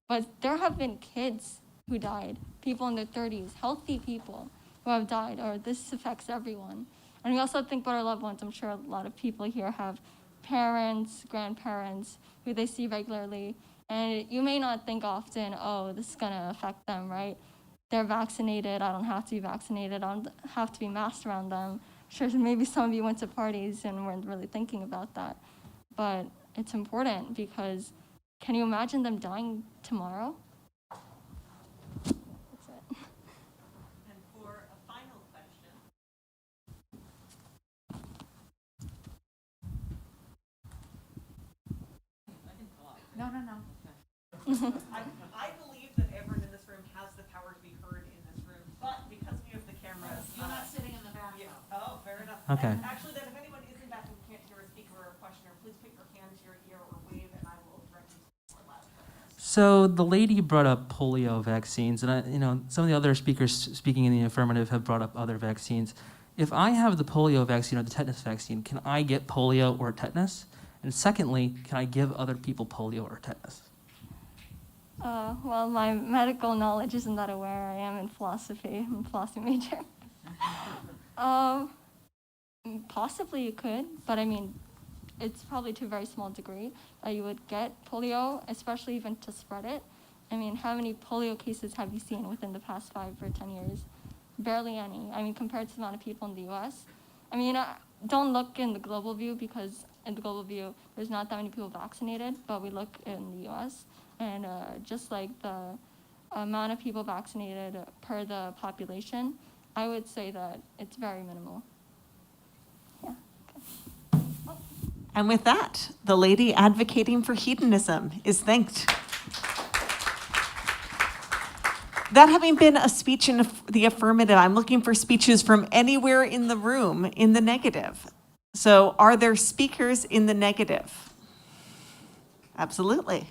But there have been kids who died, people in their 30s, healthy people who have died, or this affects everyone. And we also think about our loved ones. I'm sure a lot of people here have parents, grandparents who they see regularly. And you may not think often, oh, this is gonna affect them, right? They're vaccinated, I don't have to be vaccinated, I don't have to be masked around them. Sure, maybe some of you went to parties and weren't really thinking about that. But it's important because can you imagine them dying tomorrow? That's it. And for a final question. No. I believe that everyone in this room has the power to be heard in this room, but because we have the cameras. You're not sitting in the back. Yeah. Oh, fair enough. Okay. And actually, then if anyone is in back and can't hear a speaker or a questioner, please put your hand to your ear or wave, and I will direct you to the lab. So the lady brought up polio vaccines, and some of the other speakers speaking in the affirmative have brought up other vaccines. If I have the polio vaccine or the tetanus vaccine, can I get polio or tetanus? And secondly, can I give other people polio or tetanus? Well, my medical knowledge isn't that aware. I am in philosophy. I'm a philosophy major. Possibly you could, but I mean, it's probably to a very small degree that you would get polio, especially even to spread it. I mean, how many polio cases have you seen within the past 5 or 10 years? Barely any. I mean, compared to the amount of people in the U.S. I mean, don't look in the global view because in the global view, there's not that many people vaccinated, but we look in the U.S. and just like the amount of people vaccinated per the population, I would say that it's very minimal. Yeah. Okay. And with that, the lady advocating for hedonism is thanked. That having been a speech in the affirmative, I'm looking for speeches from anywhere in the room in the negative. So are there speakers in the negative? Absolutely.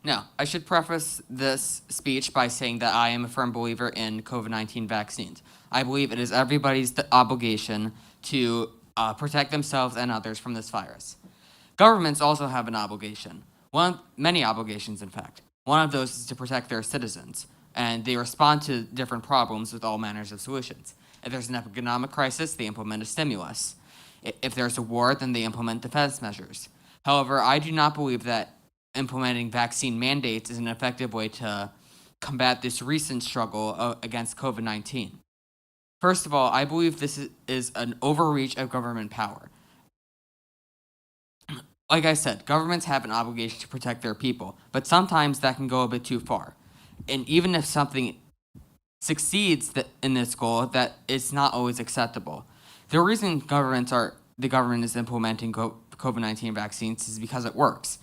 Now, I should preface this speech by saying that I am a firm believer in COVID-19 vaccines. I believe it is everybody's obligation to protect themselves and others from this virus. Governments also have an obligation, many obligations in fact. One of those is to protect their citizens, and they respond to different problems with all manners of solutions. If there's an economic crisis, they implement a stimulus. If there's a war, then they implement defense measures. However, I do not believe that implementing vaccine mandates is an effective way to combat this recent struggle against COVID-19. First of all, I believe this is an overreach of government power. Like I said, governments have an obligation to protect their people, but sometimes that can go a bit too far. And even if something succeeds in this goal, that it's not always acceptable. The reason the government is implementing COVID-19 vaccines is because it works.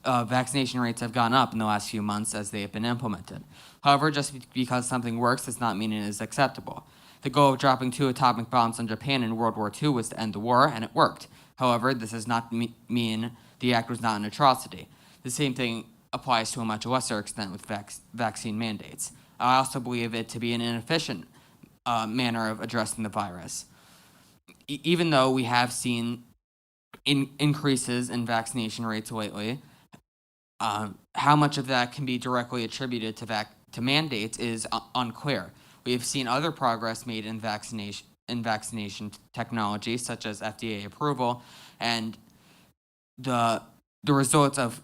Vaccination rates have gone up in the last few months as they have been implemented. However, just because something works does not mean it is acceptable. The goal of dropping 2 atomic bombs on Japan in World War II was to end the war, and it worked. However, this does not mean the act was not an atrocity. The same thing applies to a much lesser extent with vaccine mandates. I also believe it to be an inefficient manner of addressing the virus. Even though we have seen increases in vaccination rates lately, how much of that can be directly attributed to mandates is unclear. We have seen other progress made in vaccination technology, such as FDA approval, and the results of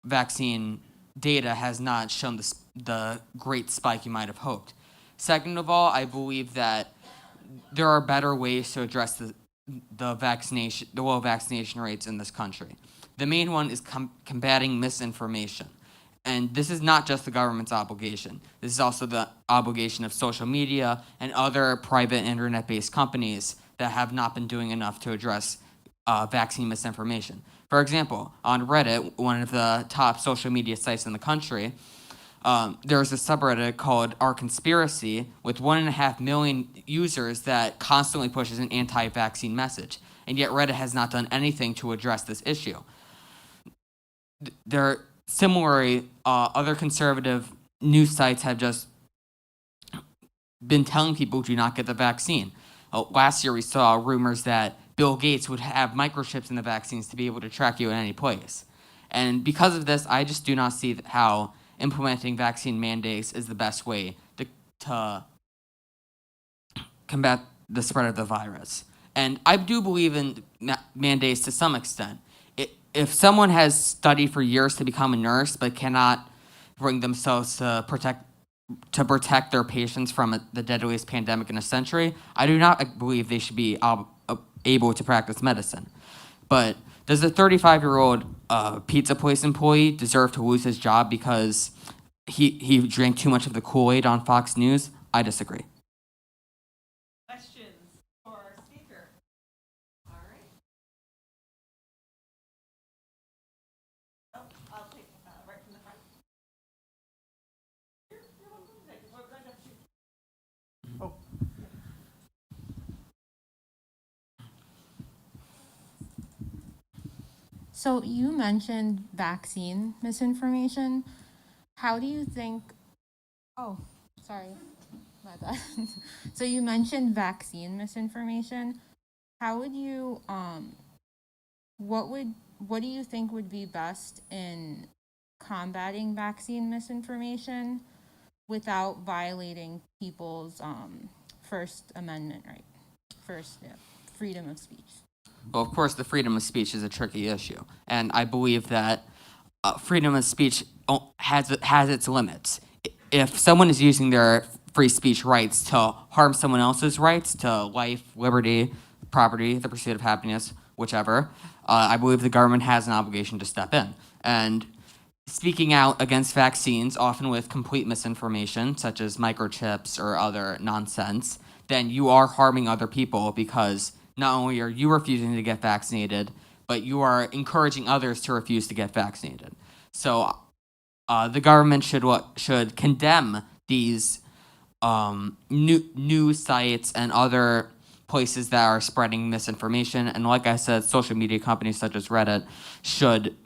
vaccine data has not shown the great spike you might have hoped. Second of all, I believe that there are better ways to address the low vaccination rates in this country. The main one is combating misinformation. And this is not just the government's obligation. This is also the obligation of social media and other private internet-based companies that have not been doing enough to address vaccine misinformation. For example, on Reddit, one of the top social media sites in the country, there's a subreddit called Our Conspiracy with 1.5 million users that constantly pushes an anti-vaccine message. And yet Reddit has not done anything to address this issue. Similarly, other conservative news sites have just been telling people do not get the vaccine. Last year we saw rumors that Bill Gates would have microchips in the vaccines to be able to track you in any place. And because of this, I just do not see how implementing vaccine mandates is the best way to combat the spread of the virus. And I do believe in mandates to some extent. If someone has studied for years to become a nurse but cannot bring themselves to protect their patients from the deadliest pandemic in a century, I do not believe they should be able to practice medicine. But does a 35-year-old pizza place employee deserve to lose his job because he drank too much of the Kool-Aid on Fox News? I disagree. Questions for our speaker? All right. I'll take right from the front. You're welcome to take it. We're going to have to- Oh. So you mentioned vaccine misinformation. How do you think, oh, sorry, my bad. So you mentioned vaccine misinformation. How would you, what do you think would be best in combating vaccine misinformation without violating people's First Amendment right? Freedom of speech. Well, of course, the freedom of speech is a tricky issue. And I believe that freedom of speech has its limits. If someone is using their free speech rights to harm someone else's rights to life, liberty, property, the pursuit of happiness, whichever, I believe the government has an obligation to step in. And speaking out against vaccines, often with complete misinformation, such as microchips or other nonsense, then you are harming other people because not only are you refusing to get vaccinated, but you are encouraging others to refuse to get vaccinated. So the government should condemn these news sites and other places that are spreading misinformation. And like I said, social media companies such as Reddit should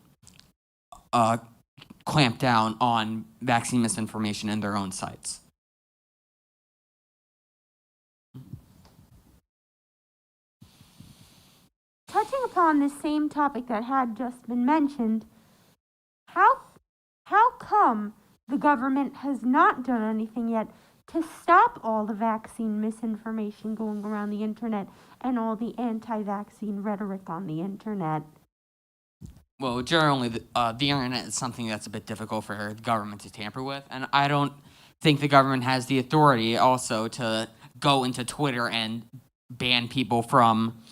clamp down on vaccine misinformation in their own sites. Touching upon this same topic that had just been mentioned, how come the government has not done anything yet to stop all the vaccine misinformation going around the internet and all the anti-vaccine rhetoric on the internet? Well, generally, the internet is something that's a bit difficult for the government to tamper with, and I don't think the government has the authority also to go into Twitter and ban people from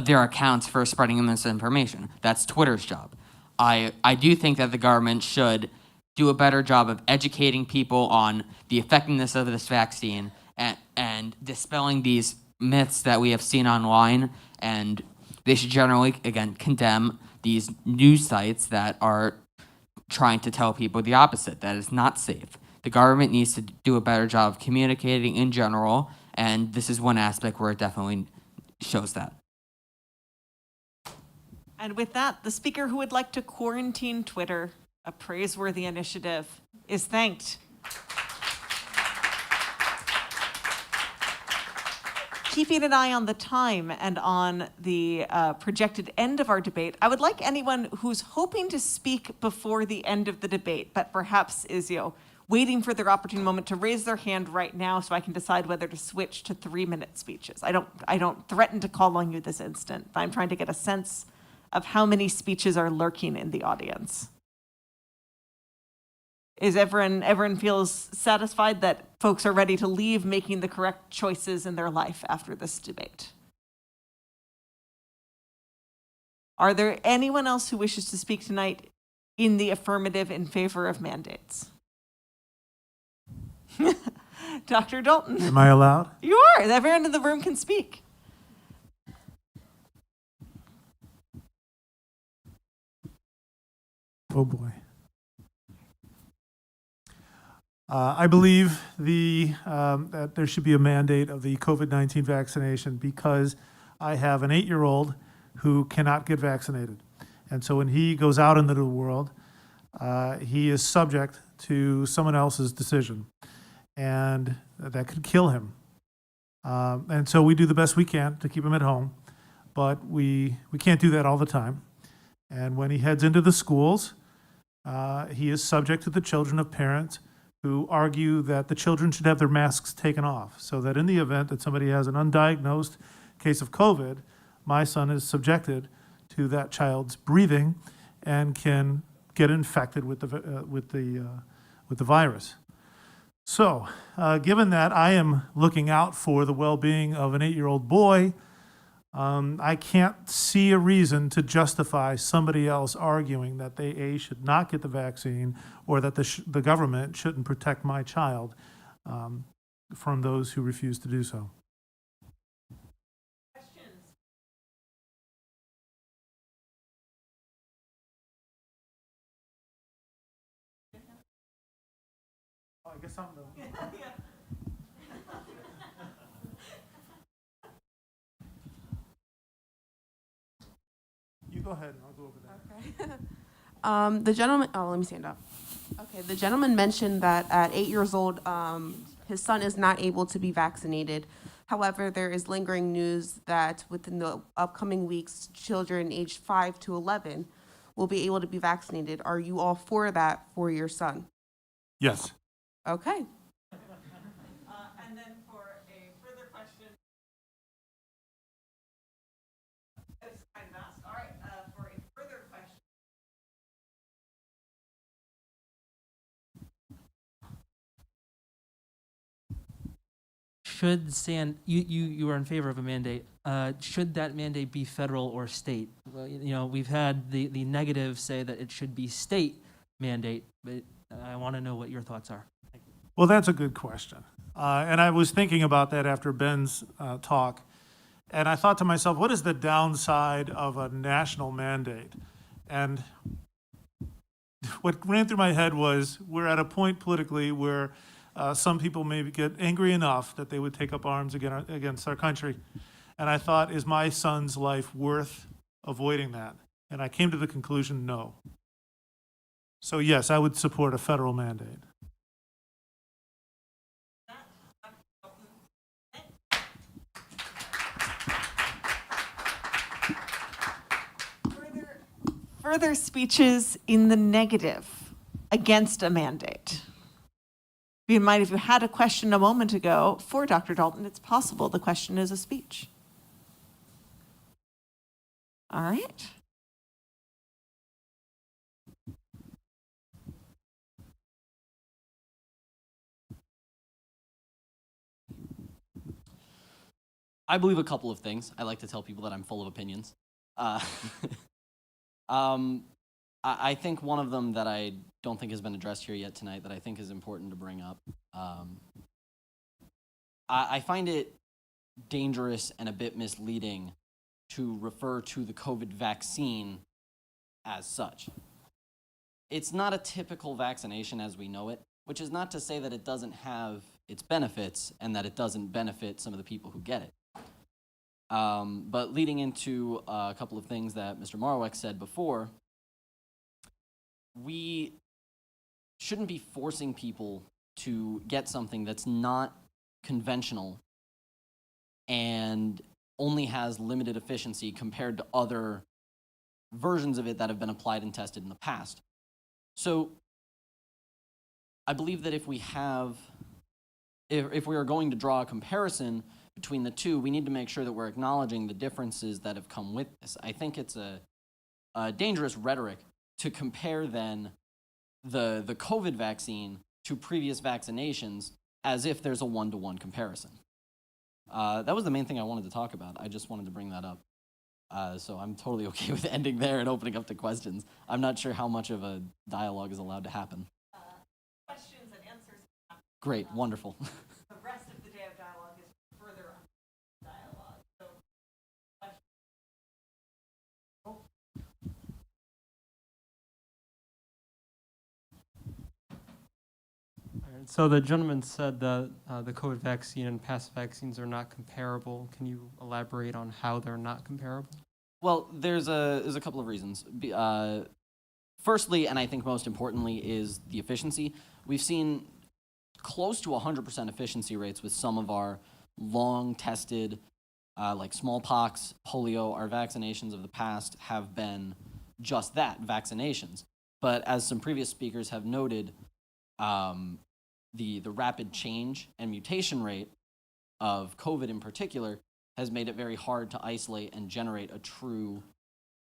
their accounts for spreading misinformation. That's Twitter's job. I do think that the government should do a better job of educating people on the effectiveness of this vaccine and dispelling these myths that we have seen online, and they should generally, again, condemn these news sites that are trying to tell people the opposite, that it's not safe. The government needs to do a better job of communicating in general, and this is one aspect where it definitely shows that. And with that, the speaker who would like to quarantine Twitter, a praiseworthy initiative, is thanked. keeping an eye on the time and on the projected end of our debate, I would like anyone who's hoping to speak before the end of the debate, but perhaps is, waiting for their opportune moment to raise their hand right now so I can decide whether to switch to 3-minute speeches. I don't threaten to call on you this instant, but I'm trying to get a sense of how many speeches are lurking in the audience. Is everyone feels satisfied that folks are ready to leave making the correct choices in their life after this debate? Are there anyone else who wishes to speak tonight in the affirmative in favor of mandates? Dr. Dalton. Am I allowed? You are. Everyone in the room can speak. Oh boy. I believe that there should be a mandate of the COVID-19 vaccination because I have an 8-year-old who cannot get vaccinated. And so when he goes out into the world, he is subject to someone else's decision. And that could kill him. And so we do the best we can to keep him at home, but we can't do that all the time. And when he heads into the schools, he is subject to the children of parents who argue that the children should have their masks taken off, so that in the event that somebody has an undiagnosed case of COVID, my son is subjected to that child's breathing and can get infected with the virus. So, given that I am looking out for the well-being of an 8-year-old boy, I can't see a reason to justify somebody else arguing that they, A, should not get the vaccine or that the government shouldn't protect my child from those who refuse to do so. Questions? Oh, I guess I'm the... You go ahead and I'll go over there. Okay. The gentleman, let me stand up. Okay, the gentleman mentioned that at 8 years old, his son is not able to be vaccinated. However, there is lingering news that within the upcoming weeks, children aged 5 to 11 will be able to be vaccinated. Are you all for that for your son? Yes. Okay. And then for a further question, it's kind of asked. All right, for a further question. Should you are in favor of a mandate? Should that mandate be federal or state? Well, we've had the negative say that it should be state mandate, but I want to know what your thoughts are. Well, that's a good question. And I was thinking about that after Ben's talk. And I thought to myself, what is the downside of a national mandate? And what ran through my head was we're at a point politically where some people maybe get angry enough that they would take up arms against our country. And I thought, is my son's life worth avoiding that? And I came to the conclusion, no. So yes, I would support a federal mandate. Further speeches in the negative against a mandate. Be in mind, if you had a question a moment ago for Dr. Dalton, it's possible the question is a speech. All right. I believe a couple of things. I like to tell people that I'm full of opinions. I think one of them that I don't think has been addressed here yet tonight that I think is important to bring up. I find it dangerous and a bit misleading to refer to the COVID vaccine as such. It's not a typical vaccination as we know it, which is not to say that it doesn't have its benefits and that it doesn't benefit some of the people who get it. But leading into a couple of things that Mr. Morawek said before, we shouldn't be forcing people to get something that's not conventional and and only has limited efficiency compared to other versions of it that have been applied and tested in the past. So I believe that if we are going to draw a comparison between the two, we need to make sure that we're acknowledging the differences that have come with this. I think it's a dangerous rhetoric to compare then the COVID vaccine to previous vaccinations as if there's a one-to-one comparison. That was the main thing I wanted to talk about. I just wanted to bring that up. So I'm totally okay with ending there and opening up to questions. I'm not sure how much of a dialogue is allowed to happen. Questions and answers. Great, wonderful. The rest of the day of dialogue is further dialogue. So, questions. So the gentleman said that the COVID vaccine and past vaccines are not comparable. Can you elaborate on how they're not comparable? Well, there's a couple of reasons. Firstly, and I think most importantly, is the efficiency. We've seen close to 100% efficiency rates with some of our long-tested, like smallpox, polio. Our vaccinations of the past have been just that, vaccinations. But as some previous speakers have noted, the rapid change and mutation rate of COVID in particular has made it very hard to isolate and generate a true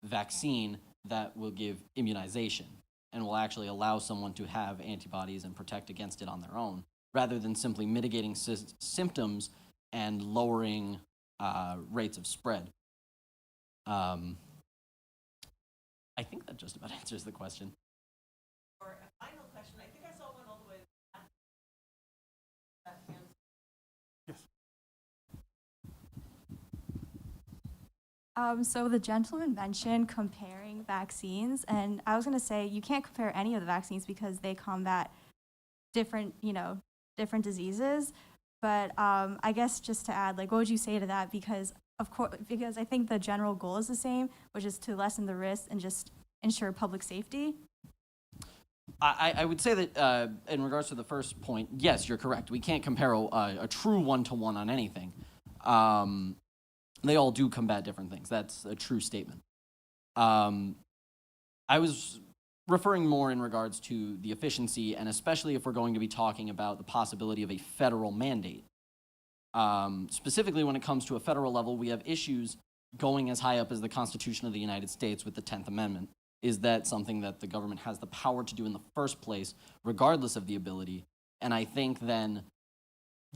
vaccine that will give immunization and will actually allow someone to have antibodies and protect against it on their own, rather than simply mitigating symptoms and lowering rates of spread. I think that just about answers the question. For a final question, I think I saw one all the way back. So the gentleman mentioned comparing vaccines, and I was going to say you can't compare any of the vaccines because they combat different diseases. But I guess just to add, like, what would you say to that? Because I think the general goal is the same, which is to lessen the risk and just ensure public safety. I would say that in regards to the first point, yes, you're correct. We can't compare a true one-to-one on anything. They all do combat different things. That's a true statement. I was referring more in regards to the efficiency, and especially if we're going to be talking about the possibility of a federal mandate. Specifically, when it comes to a federal level, we have issues going as high up as the Constitution of the United States with the 10th Amendment. Is that something that the government has the power to do in the first place, regardless of the ability? And I think then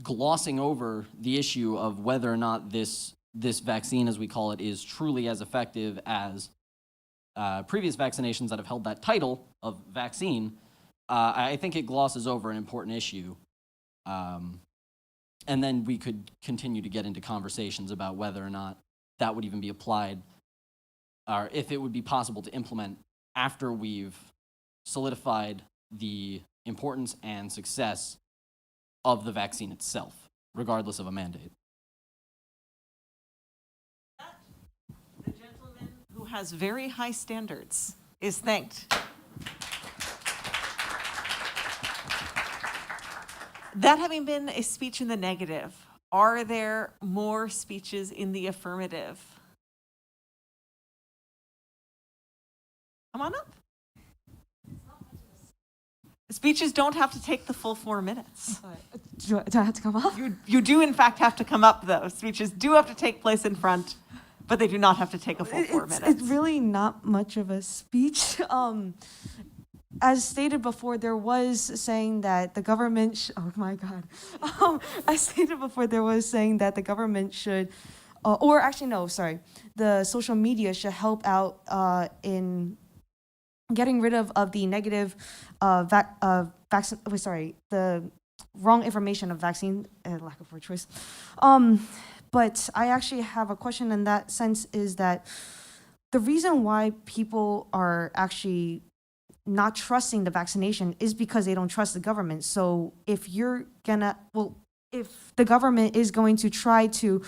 glossing over the issue of whether or not this vaccine, as we call it, is truly as effective as previous vaccinations that have held that title of vaccine, I think it glosses over an important issue. And then we could continue to get into conversations about whether or not that would even be applied, or if it would be possible to implement after we've solidified the importance and success of the vaccine itself, regardless of a mandate. The gentleman who has very high standards is thanked. That having been a speech in the negative, are there more speeches in the affirmative? Come on up. Speeches don't have to take the full 4 minutes. Do I have to come up? You do, in fact, have to come up, though. Speeches do have to take place in front, but they do not have to take a full 4 minutes. It's really not much of a speech. As stated before, there was saying that the government, oh my God. As stated before, there was saying that the government should, the social media should help out in getting rid of the negative the wrong information of vaccine, lack of word choice. But I actually have a question in that sense, is that the reason why people are actually not trusting the vaccination is because they don't trust the government. So if the government is going to try to,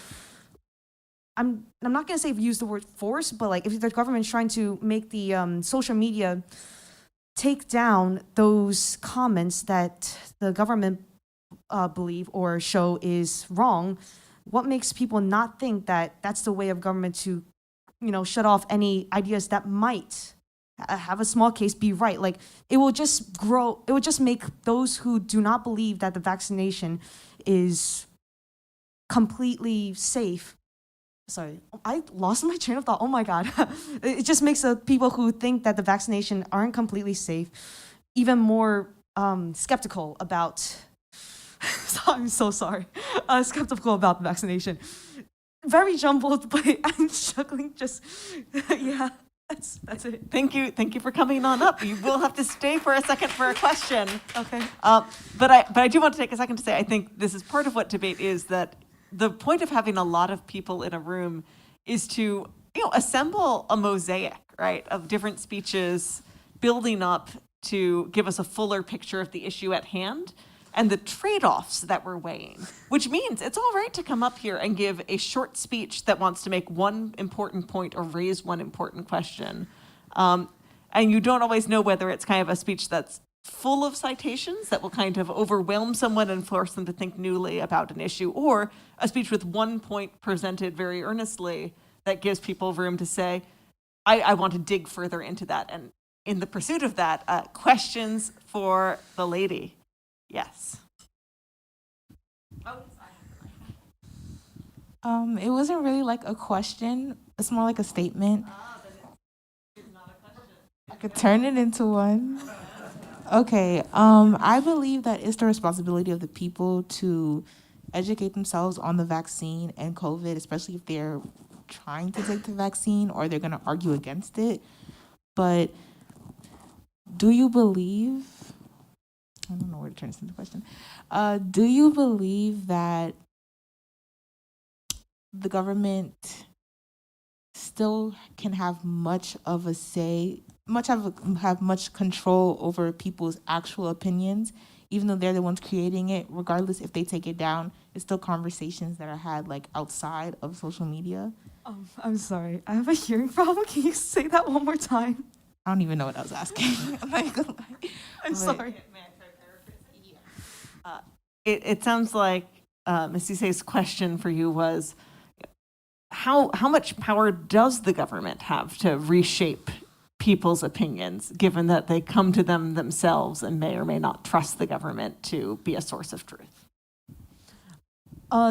I'm not going to say use the word force, but like if the government's trying to make the social media take down those comments that the government believe or show is wrong, what makes people not think that that's the way of government to, shut off any ideas that might have a small case be right? Like, it will just grow, it will just make those who do not believe that the vaccination is completely safe. Sorry, I lost my train of thought. Oh my God. It just makes the people who think that the vaccination aren't completely safe even more skeptical about, I'm so sorry, skeptical about the vaccination. Very jumbled, but I'm struggling just, yeah, that's it. Thank you for coming on up. You will have to stay for a second for a question. Okay. But I do want to take a second to say, I think this is part of what debate is, that the point of having a lot of people in a room is to, assemble a mosaic, right, of different speeches building up to give us a fuller picture of the issue at hand and the trade-offs that we're weighing, which means it's all right to come up here and give a short speech that wants to make one important point or raise one important question. And you don't always know whether it's kind of a speech that's full of citations that will kind of overwhelm someone and force them to think newly about an issue, or a speech with one point presented very earnestly that gives people room to say, I want to dig further into that. And in the pursuit of that, questions for the lady. Yes. It wasn't really like a question. It's more like a statement. I could turn it into one. Okay. I believe that it's the responsibility of the people to educate themselves on the vaccine and COVID, especially if they're trying to take the vaccine or they're going to argue against it. But do you believe, I don't know where to turn this into a question. Do you believe that the government still can have much of a say, have much control over people's actual opinions, even though they're the ones creating it? Regardless if they take it down, it's still conversations that are had like outside of social media. I'm sorry, I have a hearing problem. Can you say that one more time? I don't even know what I was asking. I'm not gonna lie. I'm sorry. It sounds like Ms. Cisse's question for you was, how much power does the government have to reshape people's opinions, given that they come to them themselves and may or may not trust the government to be a source of truth?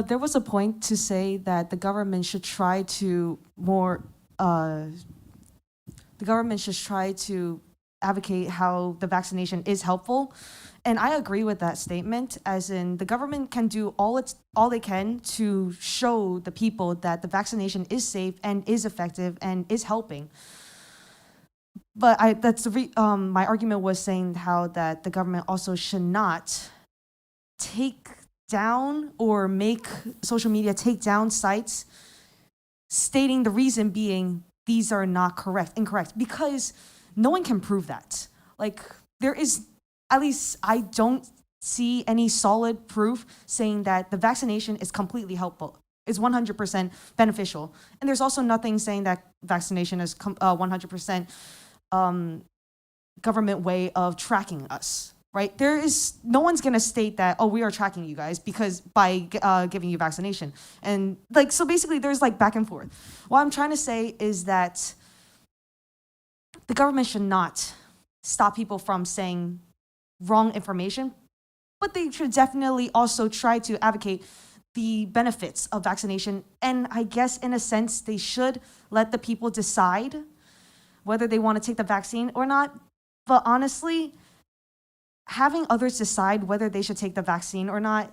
There was a point to say that the government should try to advocate how the vaccination is helpful. And I agree with that statement, as in the government can do all they can to show the people that the vaccination is safe and is effective and is helping. But my argument was saying how that the government also should not take down or make social media take down sites stating the reason being these are not incorrect, because no one can prove that. Like, there is, at least I don't see any solid proof saying that the vaccination is completely helpful, is 100% beneficial. And there's also nothing saying that vaccination is 100% government way of tracking us, right? No one's gonna state that, oh, we are tracking you guys because by giving you vaccination. And like, so basically there's like back and forth. What I'm trying to say is that the government should not stop people from saying wrong information, but they should definitely also try to advocate the benefits of vaccination. And I guess in a sense, they should let the people decide whether they want to take the vaccine or not. But honestly, having others decide whether they should take the vaccine or not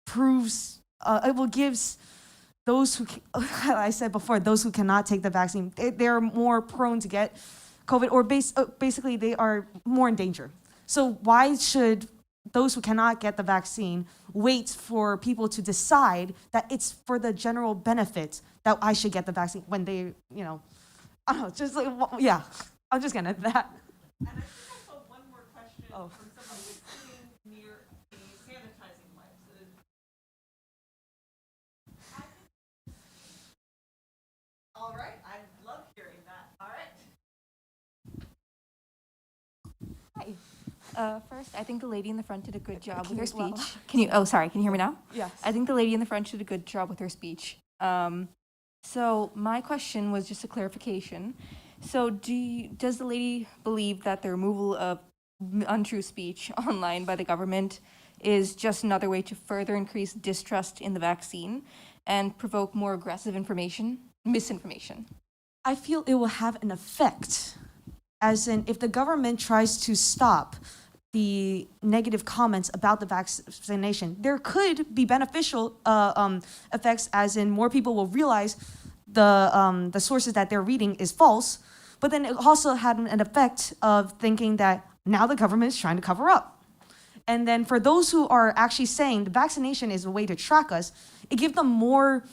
proves, it will gives those who, I said before, those who cannot take the vaccine, they're more prone to get COVID, or basically they are more in danger. So why should those who cannot get the vaccine wait for people to decide that it's for the general benefit that I should get the vaccine when they, I don't know, just like, yeah, I'm just gonna that. And I think I saw one more question from someone who was sitting near the sanitizing wipes. All right, I love hearing that. All right. Hi. First, I think the lady in the front did a good job with her well, speech. Can you hear me now? Yes. I think the lady in the front did a good job with her speech. So my question was just a clarification. So does the lady believe that the removal of untrue speech online by the government is just another way to further increase distrust in the vaccine and provoke more aggressive misinformation? I feel it will have an effect, as in if the government tries to stop the negative comments about the vaccination, there could be beneficial effects, as in more people will realize the sources that they're reading is false. But then it also had an effect of thinking that now the government is trying to cover up. And then for those who are actually saying the vaccination is a way to track us, it gives them more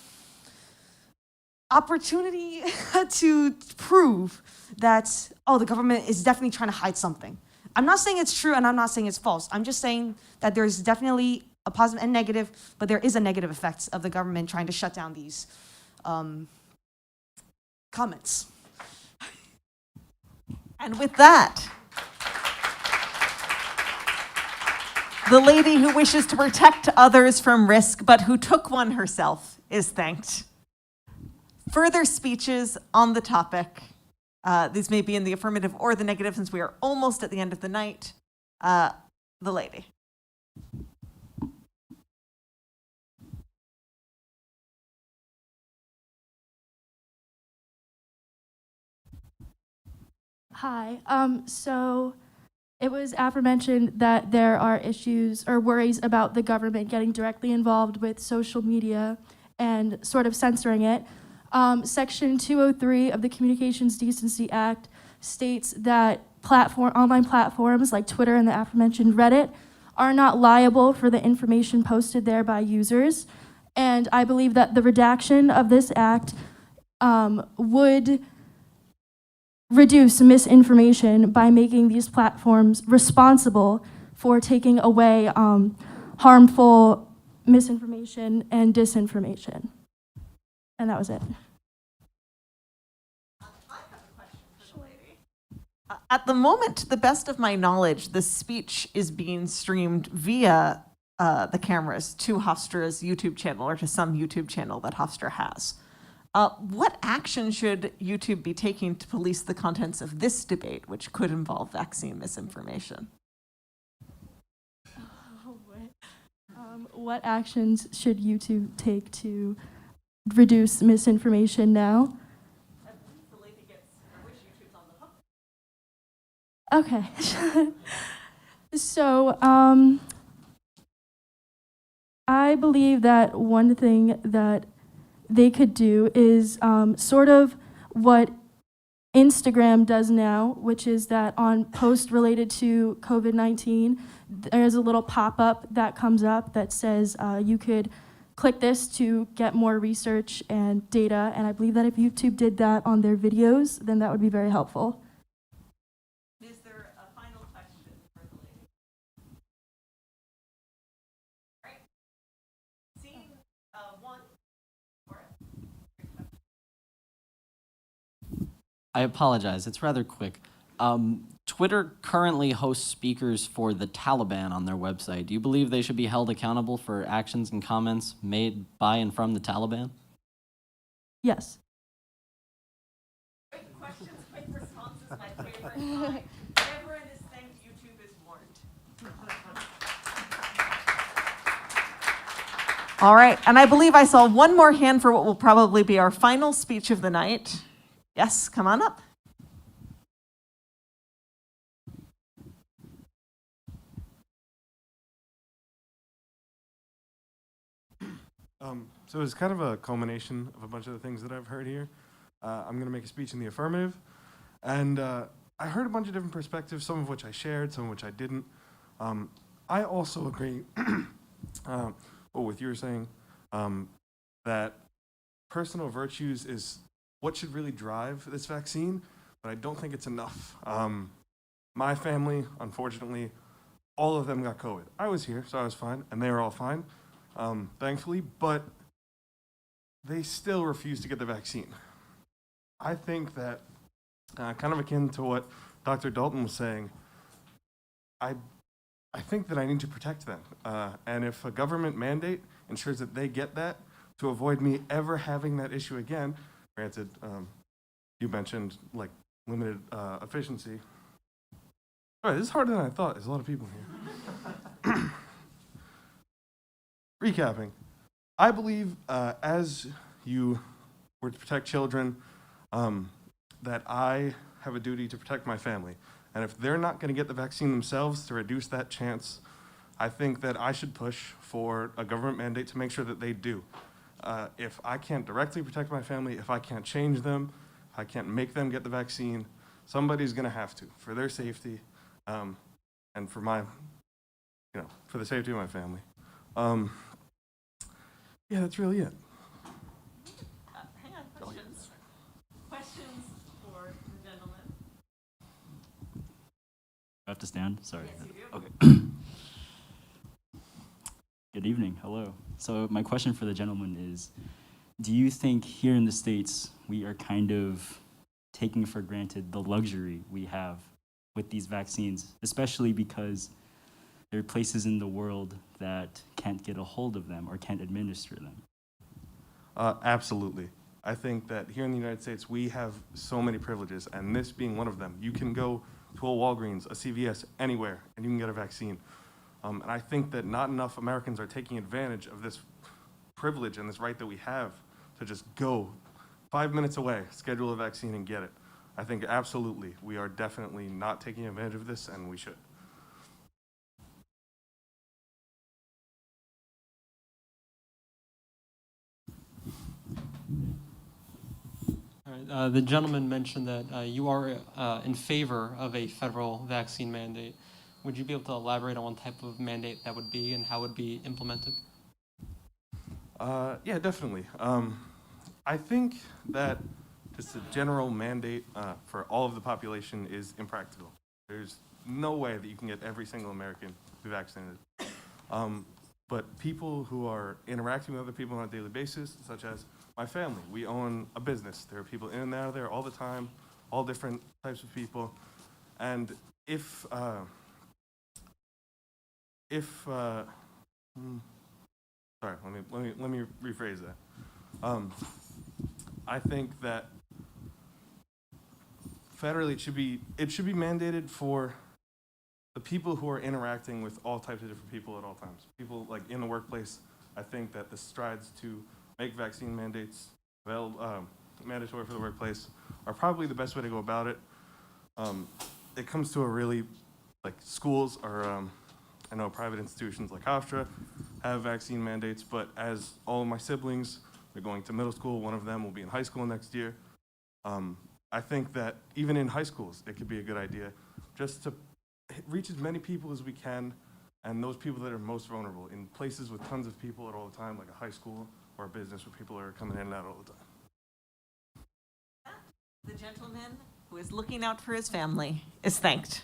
opportunity to prove that, oh, the government is definitely trying to hide something. I'm not saying it's true and I'm not saying it's false. I'm just saying that there's definitely a positive and negative, but there is a negative effect of the government trying to shut down these comments. And with that, the lady who wishes to protect others from risk, but who took one herself, is thanked. Further speeches on the topic. These may be in the affirmative or the negative, since we are almost at the end of the night. The lady. Hi. So it was aforementioned that there are issues or worries about the government getting directly involved with social media and sort of censoring it. Section 203 of the Communications Decency Act states that online platforms like Twitter and the aforementioned Reddit are not liable for the information posted there by users. And I believe that the redaction of this act would reduce misinformation by making these platforms responsible for taking away harmful misinformation and disinformation. And that was it. At the moment, to the best of my knowledge, the speech is being streamed via the cameras to Hofstra's YouTube channel, or to some YouTube channel that Hofstra has. What action should YouTube be taking to police the contents of this debate, which could involve vaccine misinformation? What actions should YouTube take to reduce misinformation now? Okay. So, I believe that one thing that they could do is sort of what Instagram does now, which is that on posts related to COVID-19, there's a little pop-up that comes up that says you could click this to get more research and data. And I believe that if YouTube did that on their videos, then that would be very helpful. Is there a final question for the lady? Right. Seeing one. I apologize. It's rather quick. Twitter currently hosts speakers for the Taliban on their website. Do you believe they should be held accountable for actions and comments made by and from the Taliban? Yes. Quick questions, quick responses, my favorite kind. Everyone is thanked, YouTube is warned. All right, and I believe I saw one more hand for what will probably be our final speech of the night. Yes, come on up. So it's kind of a culmination of a bunch of the things that I've heard here. I'm going to make a speech in the affirmative. And I heard a bunch of different perspectives, some of which I shared, some of which I didn't. I also agree with you were saying, that personal virtues is what should really drive this vaccine, but I don't think it's enough. My family, unfortunately, all of them got COVID. I was here, so I was fine, and they were all fine, thankfully, but they still refuse to get the vaccine. I think that, kind of akin to what Dr. Dalton was saying, I think that I need to protect them. And if a government mandate ensures that they get that, to avoid me ever having that issue again, granted, you mentioned like limited efficiency. All right, this is harder than I thought. There's a lot of people here. Recapping, I believe as you were to protect children, that I have a duty to protect my family. And if they're not going to get the vaccine themselves to reduce that chance, I think that I should push for a government mandate to make sure that they do. If I can't directly protect my family, if I can't change them, if I can't make them get the vaccine, somebody's going to have to, for their safety, and for my, for the safety of my family. Yeah, that's really it. Hang on, questions? Questions for the gentleman? I have to stand? Sorry. Yes, you do. Okay. Good evening. Hello. So my question for the gentleman is, do you think here in the States we are kind of taking for granted the luxury we have with these vaccines, especially because there are places in the world that can't get a hold of them or can't administer them? Absolutely. I think that here in the United States, we have so many privileges, and this being one of them. You can go to a Walgreens, a CVS, anywhere, and you can get a vaccine. And I think that not enough Americans are taking advantage of this privilege and this right that we have to just go 5 minutes away, schedule a vaccine, and get it. I think absolutely we are definitely not taking advantage of this, and we should. All right, the gentleman mentioned that you are in favor of a federal vaccine mandate. Would you be able to elaborate on what type of mandate that would be and how it would be implemented? Yeah, definitely. I think that just a general mandate for all of the population is impractical. There's no way that you can get every single American to be vaccinated. But people who are interacting with other people on a daily basis, such as my family, we own a business. There are people in and out of there all the time, all different types of people. And sorry, let me rephrase that. I think that federally it should be mandated for the people who are interacting with all types of different people at all times. People like in the workplace. I think that the strides to make vaccine mandates mandatory for the workplace are probably the best way to go about it. It comes to a really, like schools or I know private institutions like Hofstra have vaccine mandates, but as all of my siblings are going to middle school, one of them will be in high school next year. I think that even in high schools, it could be a good idea just to reach as many people as we can, and those people that are most vulnerable in places with tons of people at all the time, like a high school or a business where people are coming in and out all the time. The gentleman who is looking out for his family is thanked.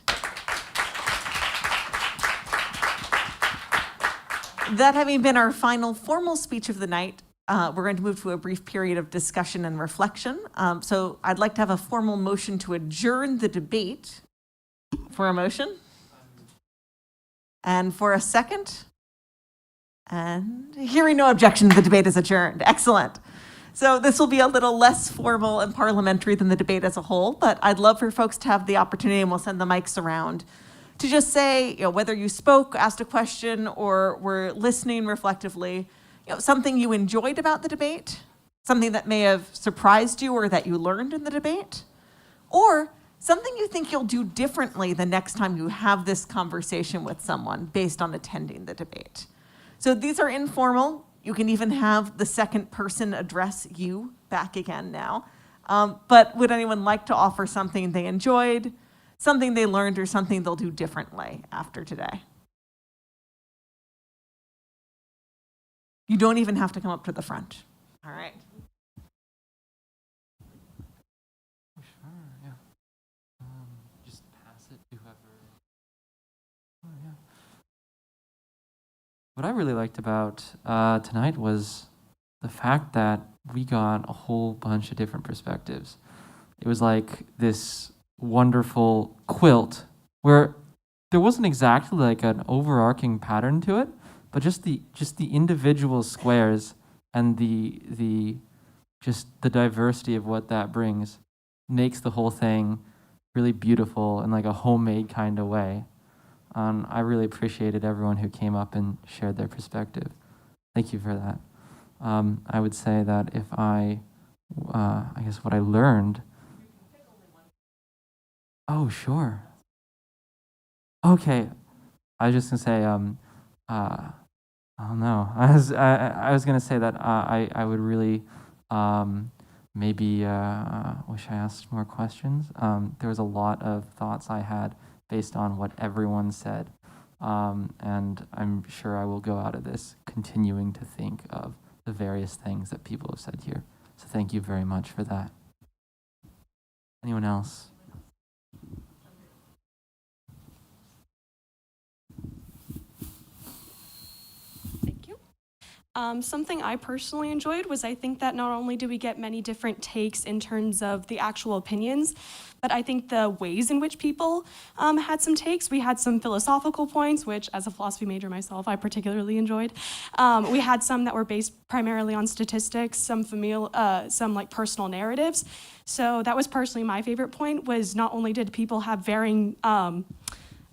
That having been our final formal speech of the night, we're going to move to a brief period of discussion and reflection. So I'd like to have a formal motion to adjourn the debate. For a motion? And for a second? And hearing no objection, the debate is adjourned. Excellent. So this will be a little less formal and parliamentary than the debate as a whole, but I'd love for folks to have the opportunity, and we'll send the mics around, to just say, whether you spoke, asked a question, or were listening reflectively, something you enjoyed about the debate, something that may have surprised you or that you learned in the debate, or something you think you'll do differently the next time you have this conversation with someone based on attending the debate. So these are informal. You can even have the second person address you back again now. But would anyone like to offer something they enjoyed, something they learned, or something they'll do differently after today? You don't even have to come up to the front. All right. Sure, yeah. Just pass it to whoever. Oh, yeah. What I really liked about tonight was the fact that we got a whole bunch of different perspectives. It was like this wonderful quilt where there wasn't exactly like an overarching pattern to it, but just the individual squares and the diversity of what that brings makes the whole thing really beautiful in like a homemade kind of way. I really appreciated everyone who came up and shared their perspective. Thank you for that. I would say that if I guess what I learned. Oh, sure. Okay. I was just gonna say, I don't know. I was gonna say that I would really maybe wish I asked more questions. There was a lot of thoughts I had based on what everyone said, and I'm sure I will go out of this continuing to think of the various things that people have said here. So thank you very much for that. Anyone else? Thank you. Something I personally enjoyed was I think that not only do we get many different takes in terms of the actual opinions, but I think the ways in which people had some takes. We had some philosophical points, which as a philosophy major myself, I particularly enjoyed. We had some that were based primarily on statistics, some like personal narratives. So that was personally my favorite point, was not only did people have varying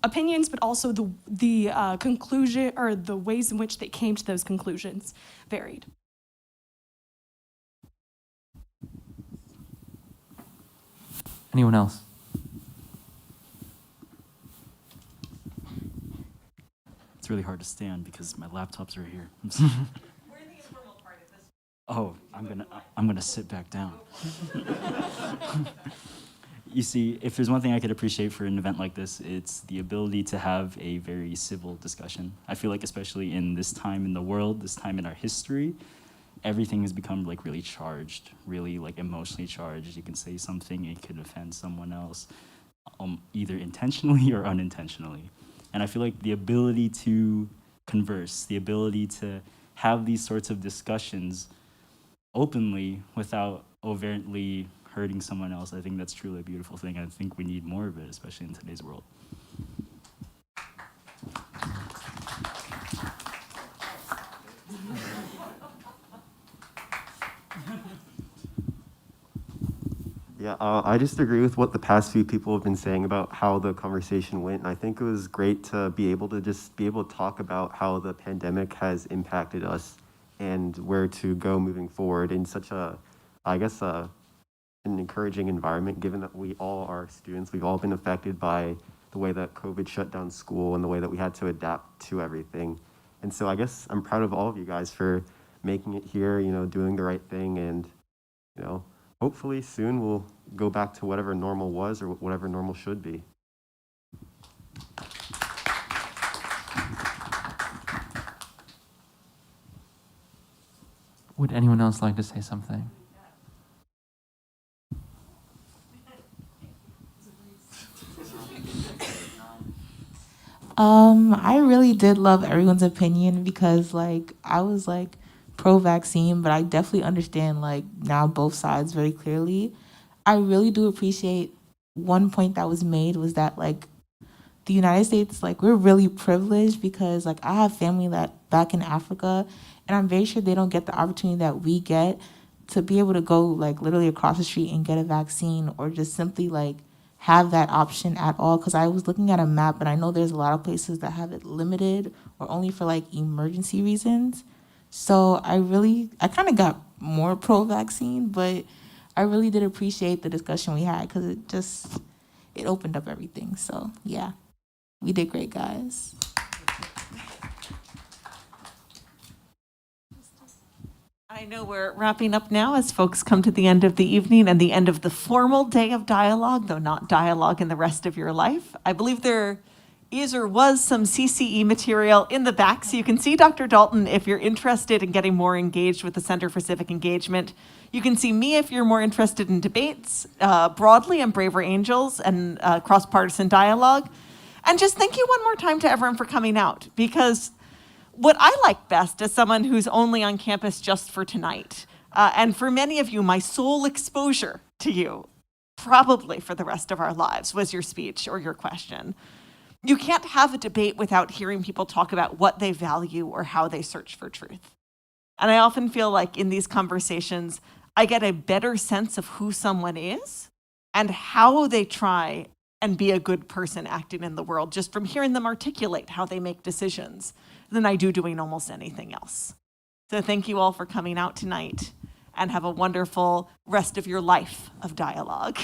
opinions, but also the conclusion or the ways in which they came to those conclusions varied. Anyone else? It's really hard to stand because my laptops are here. We're in the informal part of this. Oh, I'm gonna sit back down. You see, if there's one thing I could appreciate for an event like this, it's the ability to have a very civil discussion. I feel like especially in this time in the world, this time in our history, everything has become like really charged, really like emotionally charged. You can say something, it could offend someone else, either intentionally or unintentionally. And I feel like the ability to converse, the ability to have these sorts of discussions openly without overtly hurting someone else, I think that's truly a beautiful thing. I think we need more of it, especially in today's world. Yeah, I just agree with what the past few people have been saying about how the conversation went. And I think it was great to be able to talk about how the pandemic has impacted us and where to go moving forward in such a, I guess, an encouraging environment, given that we all are students. We've all been affected by the way that COVID shut down school and the way that we had to adapt to everything. And so I guess I'm proud of all of you guys for making it here, doing the right thing, and, hopefully soon we'll go back to whatever normal was or whatever normal should be. Would anyone else like to say something? I really did love everyone's opinion because I was pro-vaccine, but I definitely understand now both sides very clearly. I really do appreciate one point that was made was that the United States, we're really privileged because I have family that back in Africa, and I'm very sure they don't get the opportunity that we get to be able to go literally across the street and get a vaccine, or just simply have that option at all. Because I was looking at a map and I know there's a lot of places that have it limited or only for emergency reasons. So I kind of got more pro-vaccine, but I really did appreciate the discussion we had because it opened up everything. So yeah, we did great, guys. I know we're wrapping up now as folks come to the end of the evening and the end of the formal day of dialogue, though not dialogue in the rest of your life. I believe there is or was some CCE material in the back, so you can see Dr. Dalton if you're interested in getting more engaged with the Center for Civic Engagement. You can see me if you're more interested in debates broadly and Braver Angels and cross-partisan dialogue. And just thank you one more time to everyone for coming out, because what I like best as someone who's only on campus just for tonight, and for many of you, my sole exposure to you, probably for the rest of our lives, was your speech or your question. You can't have a debate without hearing people talk about what they value or how they search for truth. And I often feel like in these conversations, I get a better sense of who someone is and how they try and be a good person acting in the world just from hearing them articulate how they make decisions than I do doing almost anything else. So thank you all for coming out tonight, and have a wonderful rest of your life of dialogue.